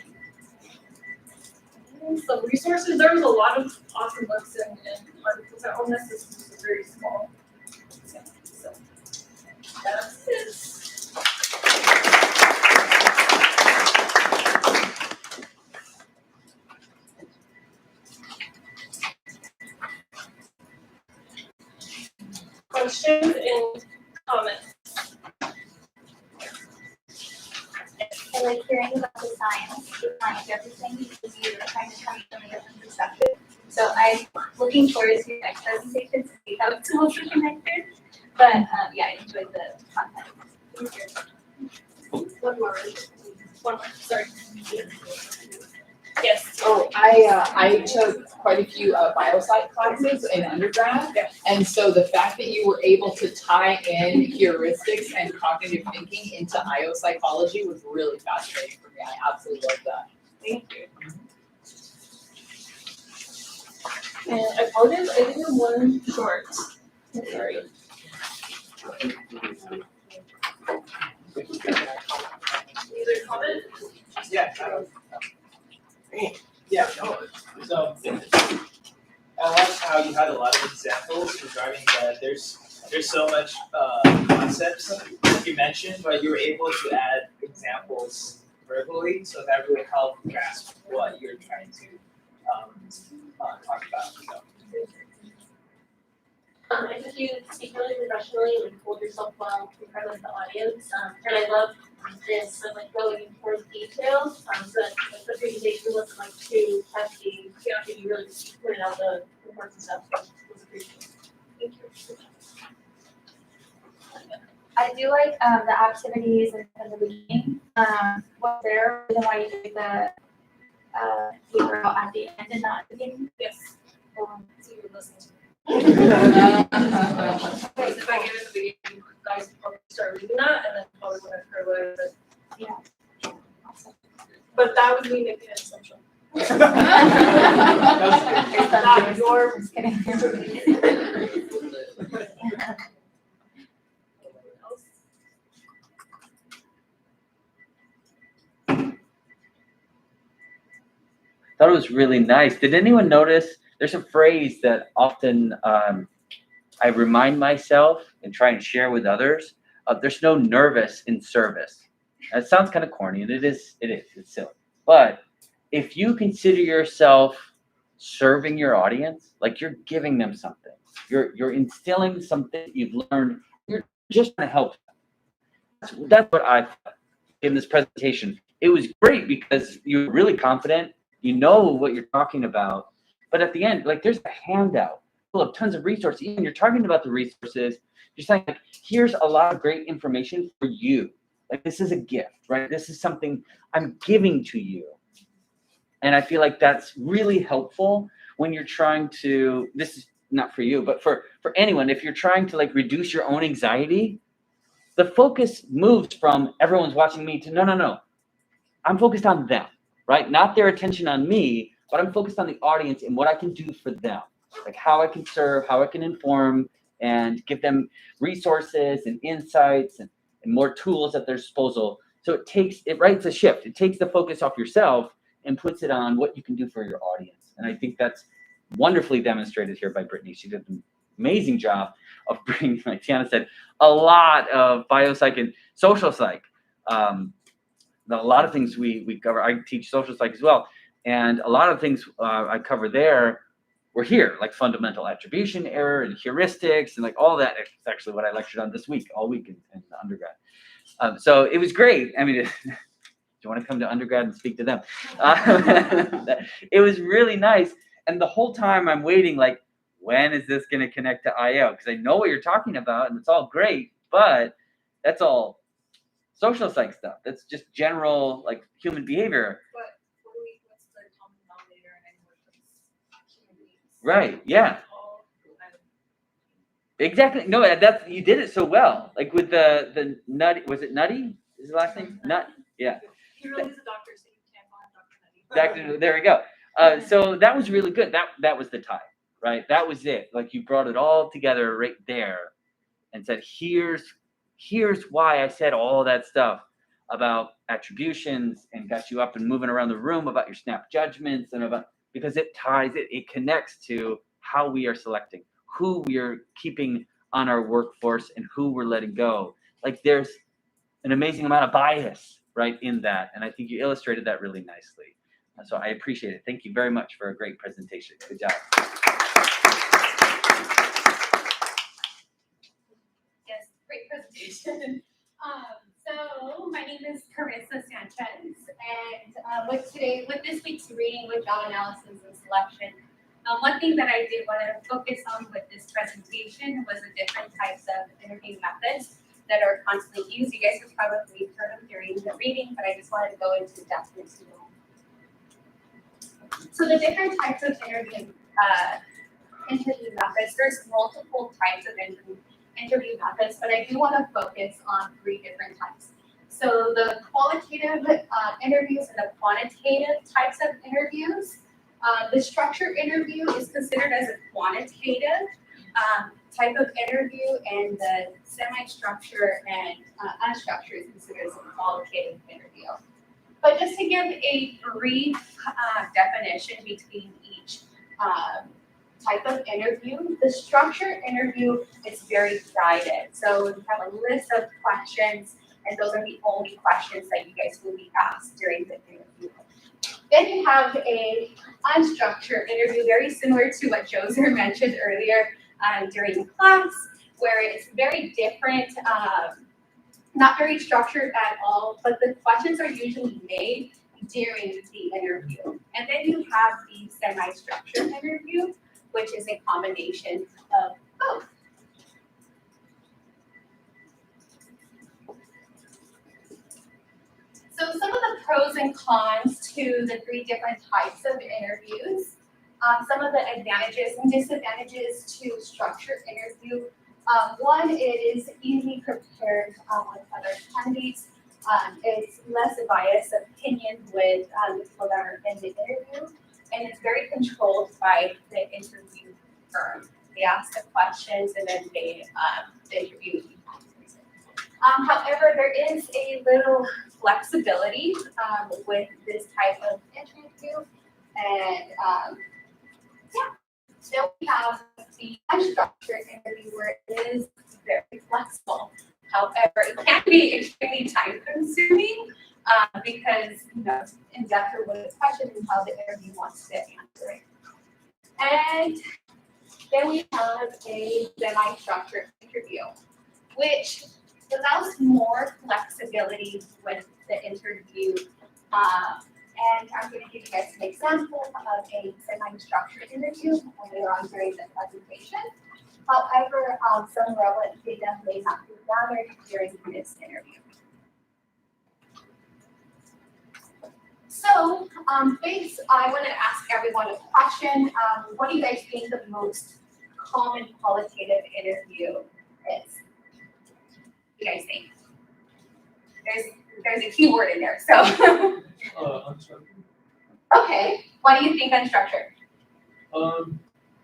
Some resources. There was a lot of awesome books and articles on this. This is very small. So that's it. Questions and comments? I like hearing about the science behind everything because you're trying to come from a different perspective. So I'm looking forward to your next presentation to see how it's also connected. But yeah, I enjoyed the content. One more. Sorry. Yes. Oh, I took quite a few biopsych classes in undergrad. And so the fact that you were able to tie in heuristics and cognitive thinking into IO psychology was really fascinating for me. I absolutely loved that. Thank you. And I apologize, I did have one short. Sorry. Either comment? Yeah. Yeah, no. So I like how you had a lot of examples regarding that there's so much concepts that you mentioned, but you were able to add examples verbally, so that really helped grasp what you're trying to talk about. So. I think you speak really professionally and hold yourself well in front of the audience. And I love this of like going into details. So that the presentation wasn't like too hefty. You really pointed out the important stuff. It was appreciated. Thank you. I do like the activities in the beginning. Was there a reason why you did the paper out at the end and not at the beginning? Yes. So you were listening to me. Because if I give it to the beginning, you guys would probably start reading that and then probably wouldn't have heard what I said. Yeah. But that was me making an assumption. Not your, just kidding. Thought it was really nice. Did anyone notice there's a phrase that often I remind myself and try and share with others? There's no nervous in service. That sounds kind of corny, and it's silly. But if you consider yourself serving your audience, like you're giving them something, you're instilling something you've learned, you're just trying to help them. That's what I thought in this presentation. It was great because you're really confident, you know what you're talking about, but at the end, like there's a handout full of tons of resources. Even you're talking about the resources, you're saying like, here's a lot of great information for you. Like this is a gift, right? This is something I'm giving to you. And I feel like that's really helpful when you're trying to, this is not for you, but for anyone, if you're trying to like reduce your own anxiety, the focus moves from everyone's watching me to no. I'm focused on them, right? Not their attention on me, but I'm focused on the audience and what I can do for them, like how I can serve, how I can inform, and give them resources and insights and more tools at their disposal. So it writes a shift. It takes the focus off yourself and puts it on what you can do for your audience. And I think that's wonderfully demonstrated here by Brittany. She did an amazing job of bringing, like Tiana said, a lot of biopsych and social psych. A lot of things we cover. I teach social psych as well. And a lot of things I cover there were here, like fundamental attribution error and heuristics and like all that. It's actually what I lectured on this week, all week in undergrad. So it was great. I mean, do you want to come to undergrad and speak to them? It was really nice. And the whole time I'm waiting, like, when is this going to connect to IO? Because I know what you're talking about and it's all great, but that's all social psych stuff. That's just general, like, human behavior. What's the common denominator in any of those human beings? Right, yeah. Exactly. No, you did it so well. Like with the Nutty, was it Nutty? Is his last name? Nut? Yeah. He really is a doctor, so you can't find Dr. Nutty. There we go. So that was really good. That was the tie, right? That was it. Like you brought it all together right there and said, here's why I said all that stuff about attributions and got you up and moving around the room about your snap judgments and because it ties it connects to how we are selecting, who we are keeping on our workforce and who we're letting go. Like there's an amazing amount of bias right in that. And I think you illustrated that really nicely. So I appreciate it. Thank you very much for a great presentation. Good job. Yes, great presentation. So my name is Carissa Sanchez, and with this week's reading with job analysis and selection, one thing that I did want to focus on with this presentation was the different types of interview methods that are constantly used. You guys have probably heard them during the reading, but I just wanted to go into depth into them. So the different types of interview methods, there's multiple types of interview methods, but I do want to focus on 3 different types. So the qualitative interviews and the quantitative types of interviews. The structured interview is considered as a quantitative type of interview, and the semi-structured and unstructured is considered as a qualitative interview. But just to give a brief definition between each type of interview, the structured interview is very guided. So you have a list of questions, and those are the only questions that you guys will be asked during the interview. Then you have a unstructured interview, very similar to what Joser mentioned earlier during the class, where it's very different, not very structured at all, but the questions are usually made during the interview. And then you have the semi-structured interview, which is a combination of both. So some of the pros and cons to the 3 different types of interviews. Some of the advantages and disadvantages to structured interview. One, it is easily prepared with other candidates. It's less a biased opinion with the people that are in the interview, and it's very controlled by the interview firm. They ask the questions and then they interview. However, there is a little flexibility with this type of interview, and then we have the unstructured interview where it is very flexible. However, it can be extremely time consuming because in depth with the question and how the interview wants to answer it. And then we have a semi-structured interview, which allows more flexibility with the interview. And I'm going to give you guys an example of a semi-structured interview later on during the presentation. However, some relevant data may not be gathered during this interview. So, I want to ask everyone a question. What do you guys think the most common qualitative interview is? What do you guys think? There's a keyword in there, so. Unstructured. Okay, Why do you think unstructured?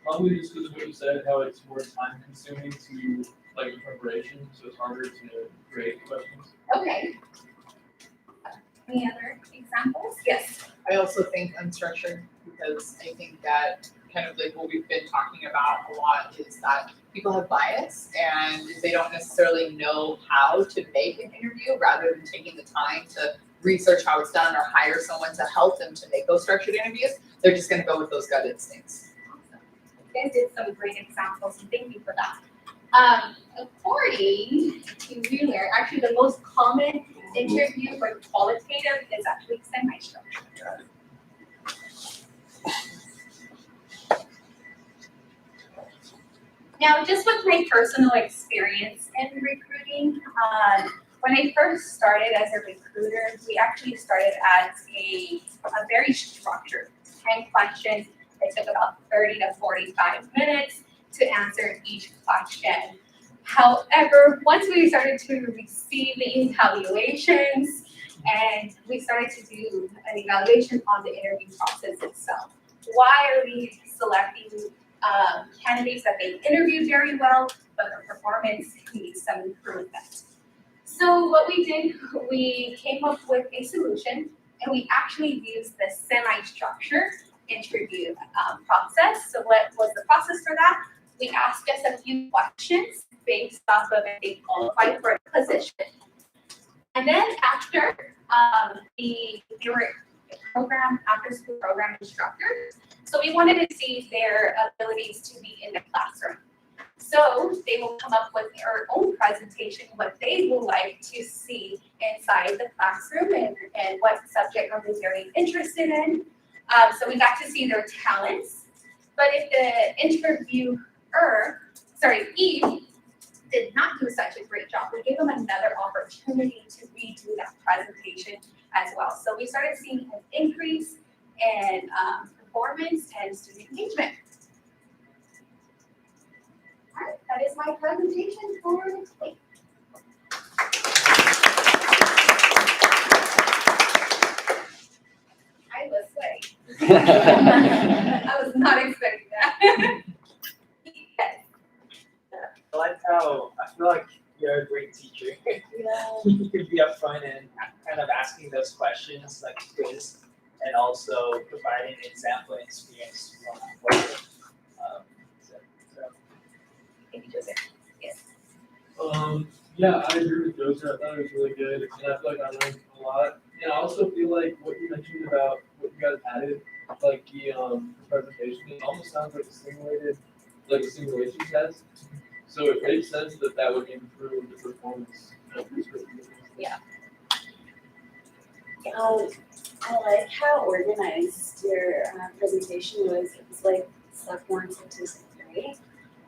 Probably just because of what you said, how it's more time consuming to, like, in preparation, so it's harder to create questions. Okay. Any other examples? Yes. I also think unstructured because I think that kind of like what we've been talking about a lot is that people have bias and they don't necessarily know how to make an interview rather than taking the time to research how it's done or hire someone to help them to make those structured interviews. They're just gonna go with those gut instincts. You guys did some great examples, and thank you for that. According to Mueller, actually the most common interview for qualitative is actually semi-structured. Now, just with my personal experience in recruiting, when I first started as a recruiter, we actually started as a very structured 10 questions. It took about 30 to 45 minutes to answer each question. However, once we started to receive the evaluations and we started to do an evaluation on the interview process itself, why are we selecting candidates that they interviewed very well, but their performance needs some improvement? So what we did, we came up with a solution, and we actually used the semi-structured interview process. So what was the process for that? We asked us a few questions based off of if they qualified for a position. And then after they were program, after school program instructors, so we wanted to see their abilities to be in the classroom. So they will come up with their own presentation, what they would like to see inside the classroom and what subject are they very interested in. So we got to see their talents. But if the Eve did not do such a great job, we gave them another opportunity to redo that presentation as well. So we started seeing an increase in performance and student engagement. All right, that is my presentation for today. I was sweating. I was not expecting that. Yes. I like how I feel like you're a great teacher. You could be upfront and kind of asking those questions like quiz, and also providing an example and experience for it. Thank you, Joseph. Yes. Yeah, I agree with Joseph. I thought it was really good, and I feel like I learned a lot. And I also feel like what you mentioned about what you guys added, like the presentation, it almost sounds like a simulation test. So it makes sense that that would improve the performance of these reviews. Yeah. I like how organized your presentation was. It was like step 1, step 2, step 3.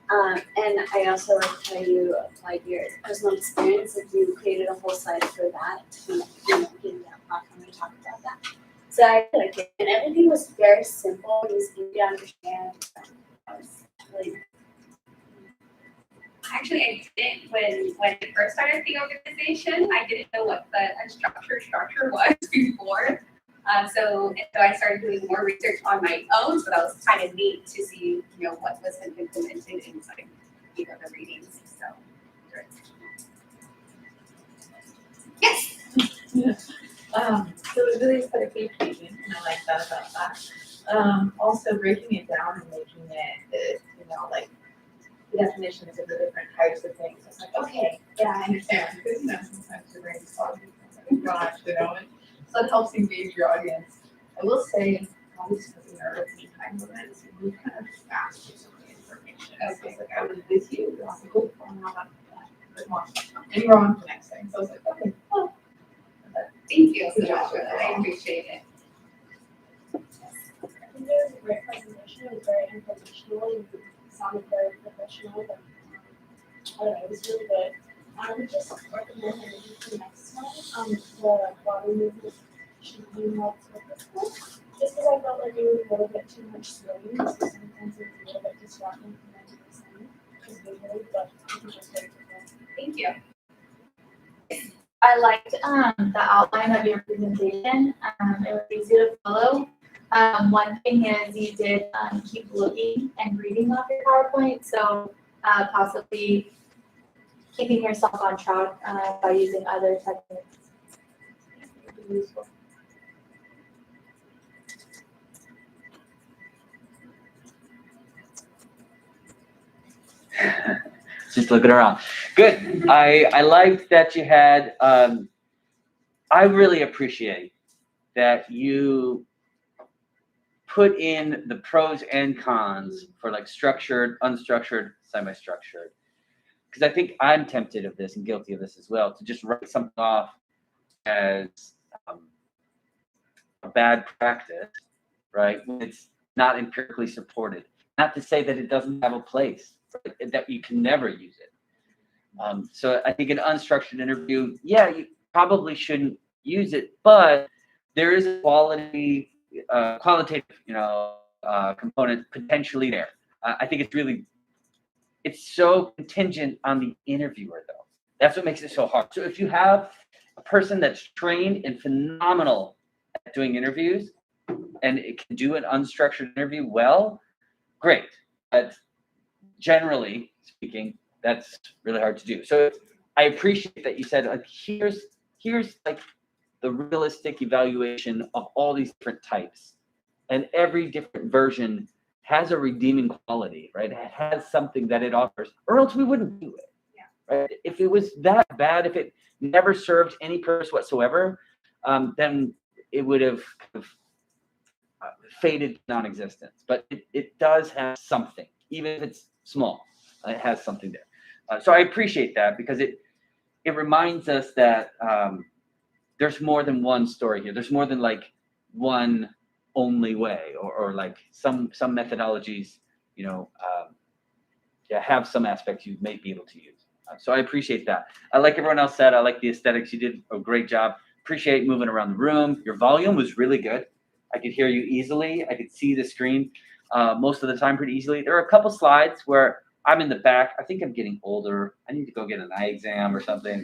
And I also liked how you applied your personal experience. Like you created a whole slide for that to give that platform to talk about that. So I liked it, and everything was very simple. It was easy to understand. I was really. Actually, I didn't, when I first started the organization, I didn't know what the unstructured structure was before. So I started doing more research on my own, so that was kind of neat to see, what was implemented inside the readings. So, yes. So it really is a page reading, and I like that about that. Also breaking it down and making it, like the definitions of the different types of things. It's like, okay, yeah, I understand, because sometimes your brain is foggy, gosh, and so it helps engage your audience. I will say, always because of nervous and time limits, we kind of fast through some of the information. Okay, like I was with you, I was like, oh, I'm not and you're on to the next thing. So I was like, okay, well. Thank you so much for that. I appreciate it. I think it was a great presentation. It was very informational. You sounded very professional. But, I don't know, it was really good. I would just recommend that you do next time the body movement should be more purposeful. Just because I felt like it was a little bit too much swinging, so sometimes it was a little bit distracting from what you were saying. Just visually, but it was just very good. Thank you. I liked the outline of your presentation. It was easy to follow. One thing is you did keep looking and reading off your PowerPoint, so possibly keeping yourself on track by using other techniques would be useful. Just looking around. Good. I liked that you had, I really appreciate that you put in the pros and cons for like structured, unstructured, semi-structured. Because I think I'm tempted of this and guilty of this as well, to just write something off as a bad practice, right? When it's not empirically supported. Not to say that it doesn't have a place, right? That you can never use it. So I think an unstructured interview, yeah, you probably shouldn't use it, but there is a qualitative, component potentially there. I think it's so contingent on the interviewer, though. That's what makes it so hard. So if you have a person that's trained and phenomenal at doing interviews, and it can do an unstructured interview well, great. But generally speaking, that's really hard to do. So I appreciate that you said, like, here's like the realistic evaluation of all these different types, and every different version has a redeeming quality, right? It has something that it offers, or else we wouldn't do it. Yeah. Right? If it was that bad, if it never served any purpose whatsoever, then it would have kind of faded to non-existence. But it does have something, even if it's small. It has something there. So I appreciate that, because it reminds us that there's more than one story here. There's more than like one only way, or like some methodologies, have some aspects you may be able to use. So I appreciate that. I like everyone else said, I like the aesthetics. You did a great job. Appreciate moving around the room. Your volume was really good. I could hear you easily. I could see the screen most of the time pretty easily. There are a couple slides where I'm in the back. I think I'm getting older. I need to go get an eye exam or something.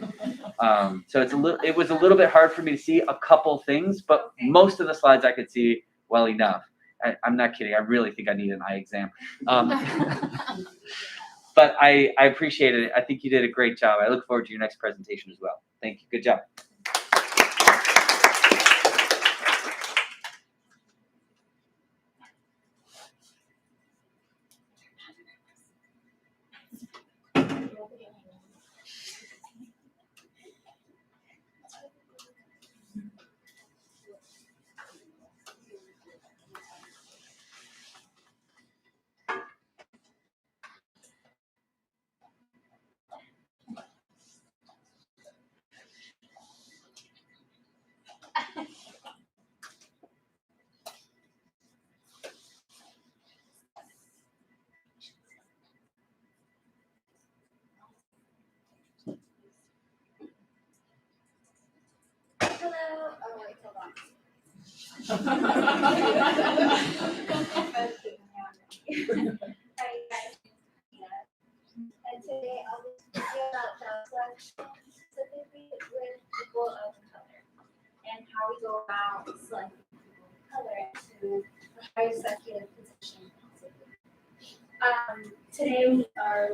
So it was a little bit hard for me to see a couple things, but most of the slides I could see well enough. I'm not kidding. I really think I need an eye exam. But I appreciate it. I think you did a great job. I look forward to your next presentation as well. Thank you. Good job. Hello. Oh wait, hold on. Hi guys. And today I'll be speaking about job selection, specifically with people of color, and how we go about selecting people of color into the highest executive position possible.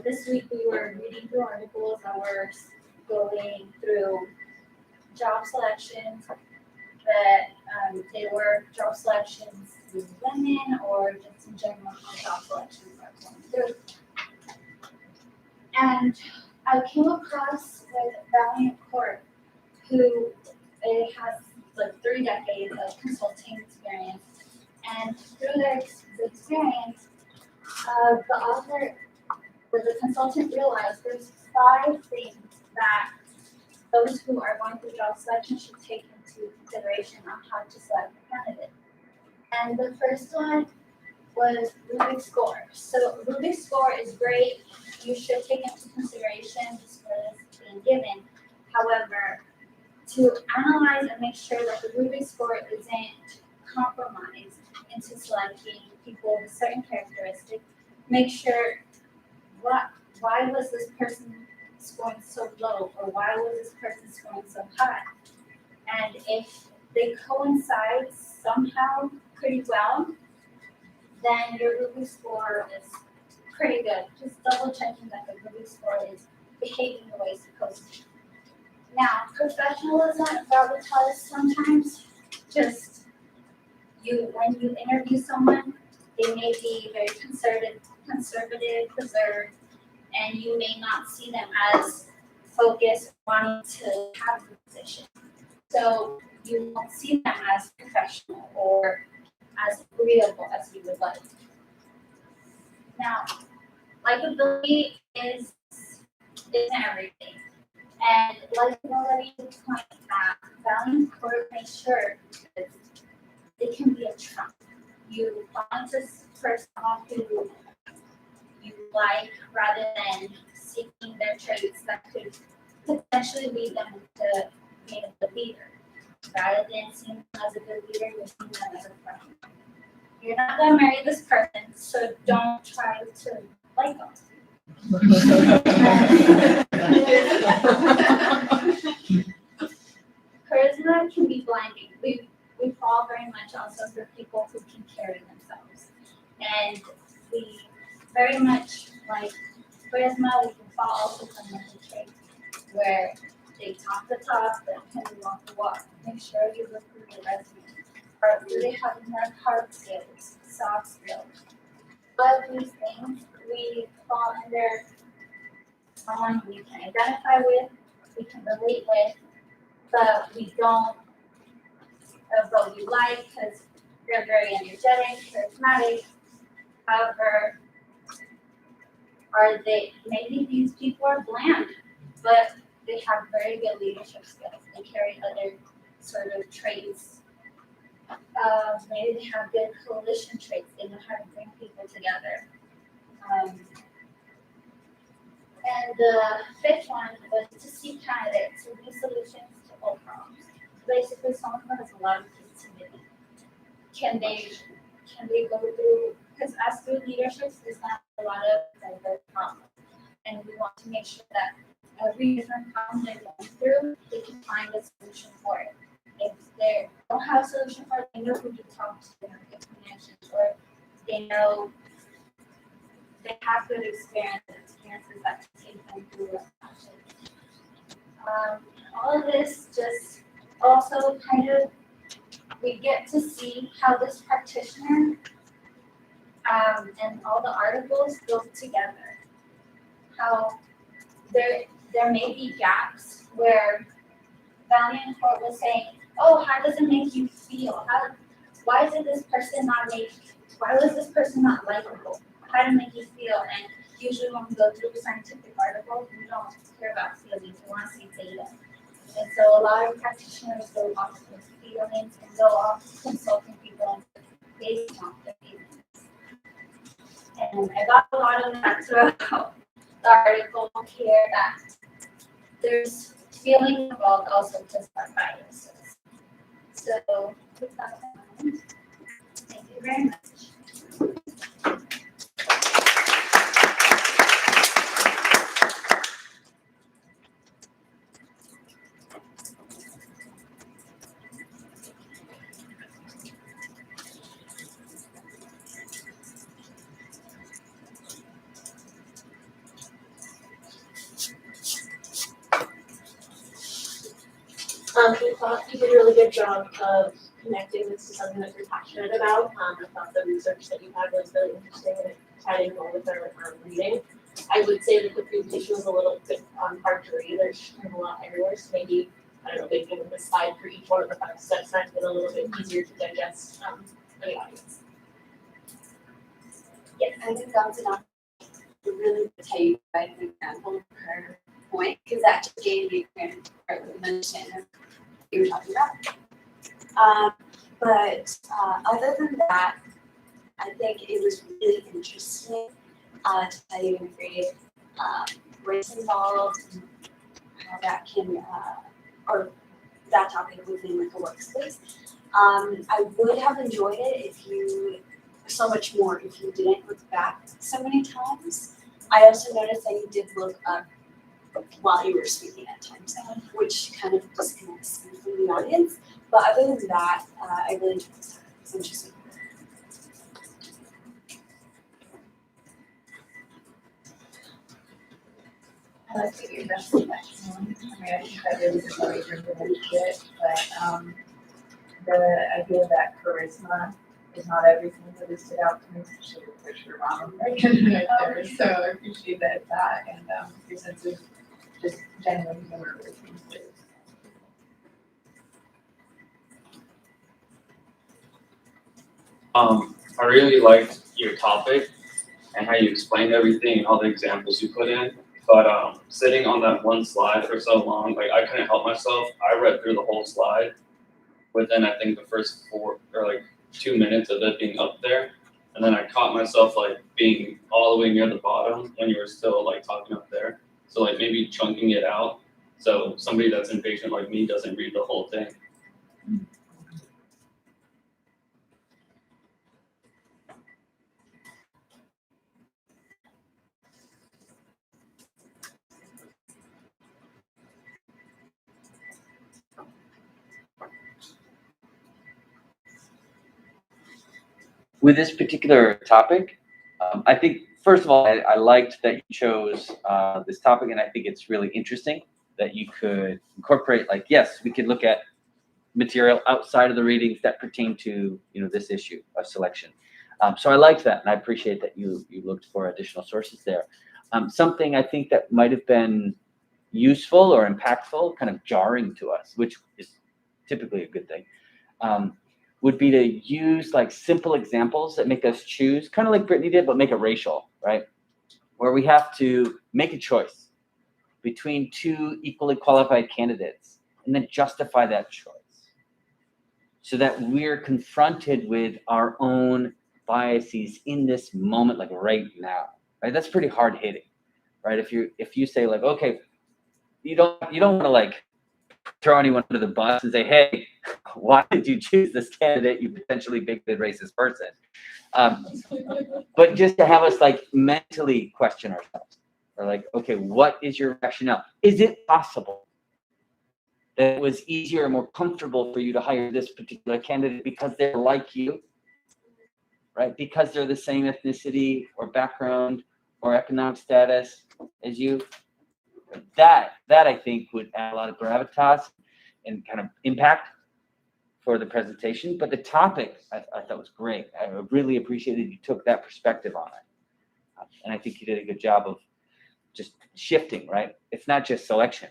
This week we were reading through articles that were going through job selections that they were job selections through women or just in general how job selections are going through. And I came across with Valiant Corp, who has like 3 decades of consulting experience, and through their experience, the author or the consultant realized there's 5 things that those who are going through job selection should take into consideration on how to select a candidate. And the first one was Rubik's score. So Rubik's score is great. You should take into consideration just for this being given. However, to analyze and make sure that the Rubik's score isn't compromised into selecting people with certain characteristics, make sure why was this person scoring so low, or why was this person scoring so high? And if they coincide somehow, pretty well, then your Rubik's score is pretty good. Just double checking that the Rubik's score is behaving the way it's supposed to. Now, professionalism, gravitas sometimes just when you interview someone, they may be very conservative, reserved, and you may not see them as focused, wanting to have the position. So you won't see them as professional or as agreeable as you would like. Now, likability isn't everything. And likability point at Valiant Court makes sure because it can be a trump. You find this person off who you like rather than seeking their traits that could potentially lead them to being a good leader. Rather than seeing them as a good leader, you're seeing them as a friend. You're not going to marry this person, so don't try to like them. Charisma can be blinding. We fall very much also for people who can carry themselves. And we very much like charisma, we can fall also from mental traits where they talk the talk, but can walk the walk. Make sure you look through your resume. Or do they have enough hard skills, soft skills? All of these things we fall under someone we can identify with, we can relate with, but we don't but we like because they're very energetic, charismatic. However, maybe these people are bland, but they have very good leadership skills. They carry other sort of traits. Maybe they have good coalition traits. They know how to bring people together. And the fifth one was to seek candidates who bring solutions to all problems. Basically, someone who has a lot of creativity. Can they go through? Because as good leadership, there's not a lot of diverse problems, and we want to make sure that every different problem they're going through, they can find a solution for it. If they don't have a solution for it, they know who to talk to, they have good connections, or they know they have good experiences that can take them through a process. All of this just also kind of, we get to see how this practitioner and all the articles go together. How there may be gaps where Valiant Court was saying, oh, how does it make you feel? Why was this person not likable? How to make you feel? And usually when we go through the scientific articles, we don't care about feelings, we want to see data. And so a lot of practitioners go off with feelings and go off consulting people based on their feelings. And I got a lot of that throughout the article here that there's feelings involved also just by biases. So with that in mind, thank you very much. I thought you did a really good job of connecting this to something that you're passionate about. I thought the research that you had was really interesting and it tied in well with our reading. I would say that the presentation was a little bit hard to read. There's kind of a lot everywhere, so maybe, I don't know, maybe give a slide for each one of the 5 steps might be a little bit easier to digest for the audience. Yes, I think that's enough to really tell you guys an example of her point, because that just gave me a understanding of what you were talking about. But other than that, I think it was really interesting to tell you and read race involved, and how that can, or that topic within like a workspace. I would have enjoyed it if you, so much more if you didn't look back so many times. I also noticed that you did look up while you were speaking at times, which kind of disconnects me from the audience. But other than that, I really enjoyed this. It's interesting. I like to get that's the next one. I mean, I think that really is already related to it, but the idea that charisma is not everything that is stood out to me, especially with Richard Ronald Reagan right there. So I appreciate that and your sense of just genuine humor with things too. I really liked your topic and how you explained everything and all the examples you put in. But sitting on that one slide for so long, like I couldn't help myself. I read through the whole slide within I think the first 2 minutes of it being up there. And then I caught myself like being all the way near the bottom when you were still like talking up there. So like maybe chunking it out so somebody that's impatient like me doesn't read the whole thing. With this particular topic, I think, first of all, I liked that you chose this topic, and I think it's really interesting that you could incorporate, like, yes, we could look at material outside of the readings that pertain to, this issue of selection. So I liked that, and I appreciate that you looked for additional sources there. Something I think that might have been useful or impactful, kind of jarring to us, which is typically a good thing, would be to use like simple examples that make us choose, kind of like Brittany did, but make it racial, right? Where we have to make a choice between two equally qualified candidates and then justify that choice so that we're confronted with our own biases in this moment, like right now, right? That's pretty hard hitting, right? If you say like, okay, you don't want to like throw anyone under the bus and say, hey, why did you choose this candidate, you potentially bigoted racist person? But just to have us like mentally question ourselves. Or like, okay, what is your rationale? Is it possible that it was easier and more comfortable for you to hire this particular candidate because they're like you, right? Because they're the same ethnicity or background or economic status as you? That I think would add a lot of gravitas and kind of impact for the presentation. But the topic I thought was great. I really appreciated you took that perspective on it. And I think you did a good job of just shifting, right? It's not just selection.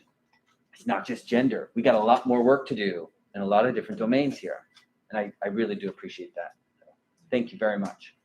It's not just gender. We got a lot more work to do in a lot of different domains here. And I really do appreciate that. Thank you very much.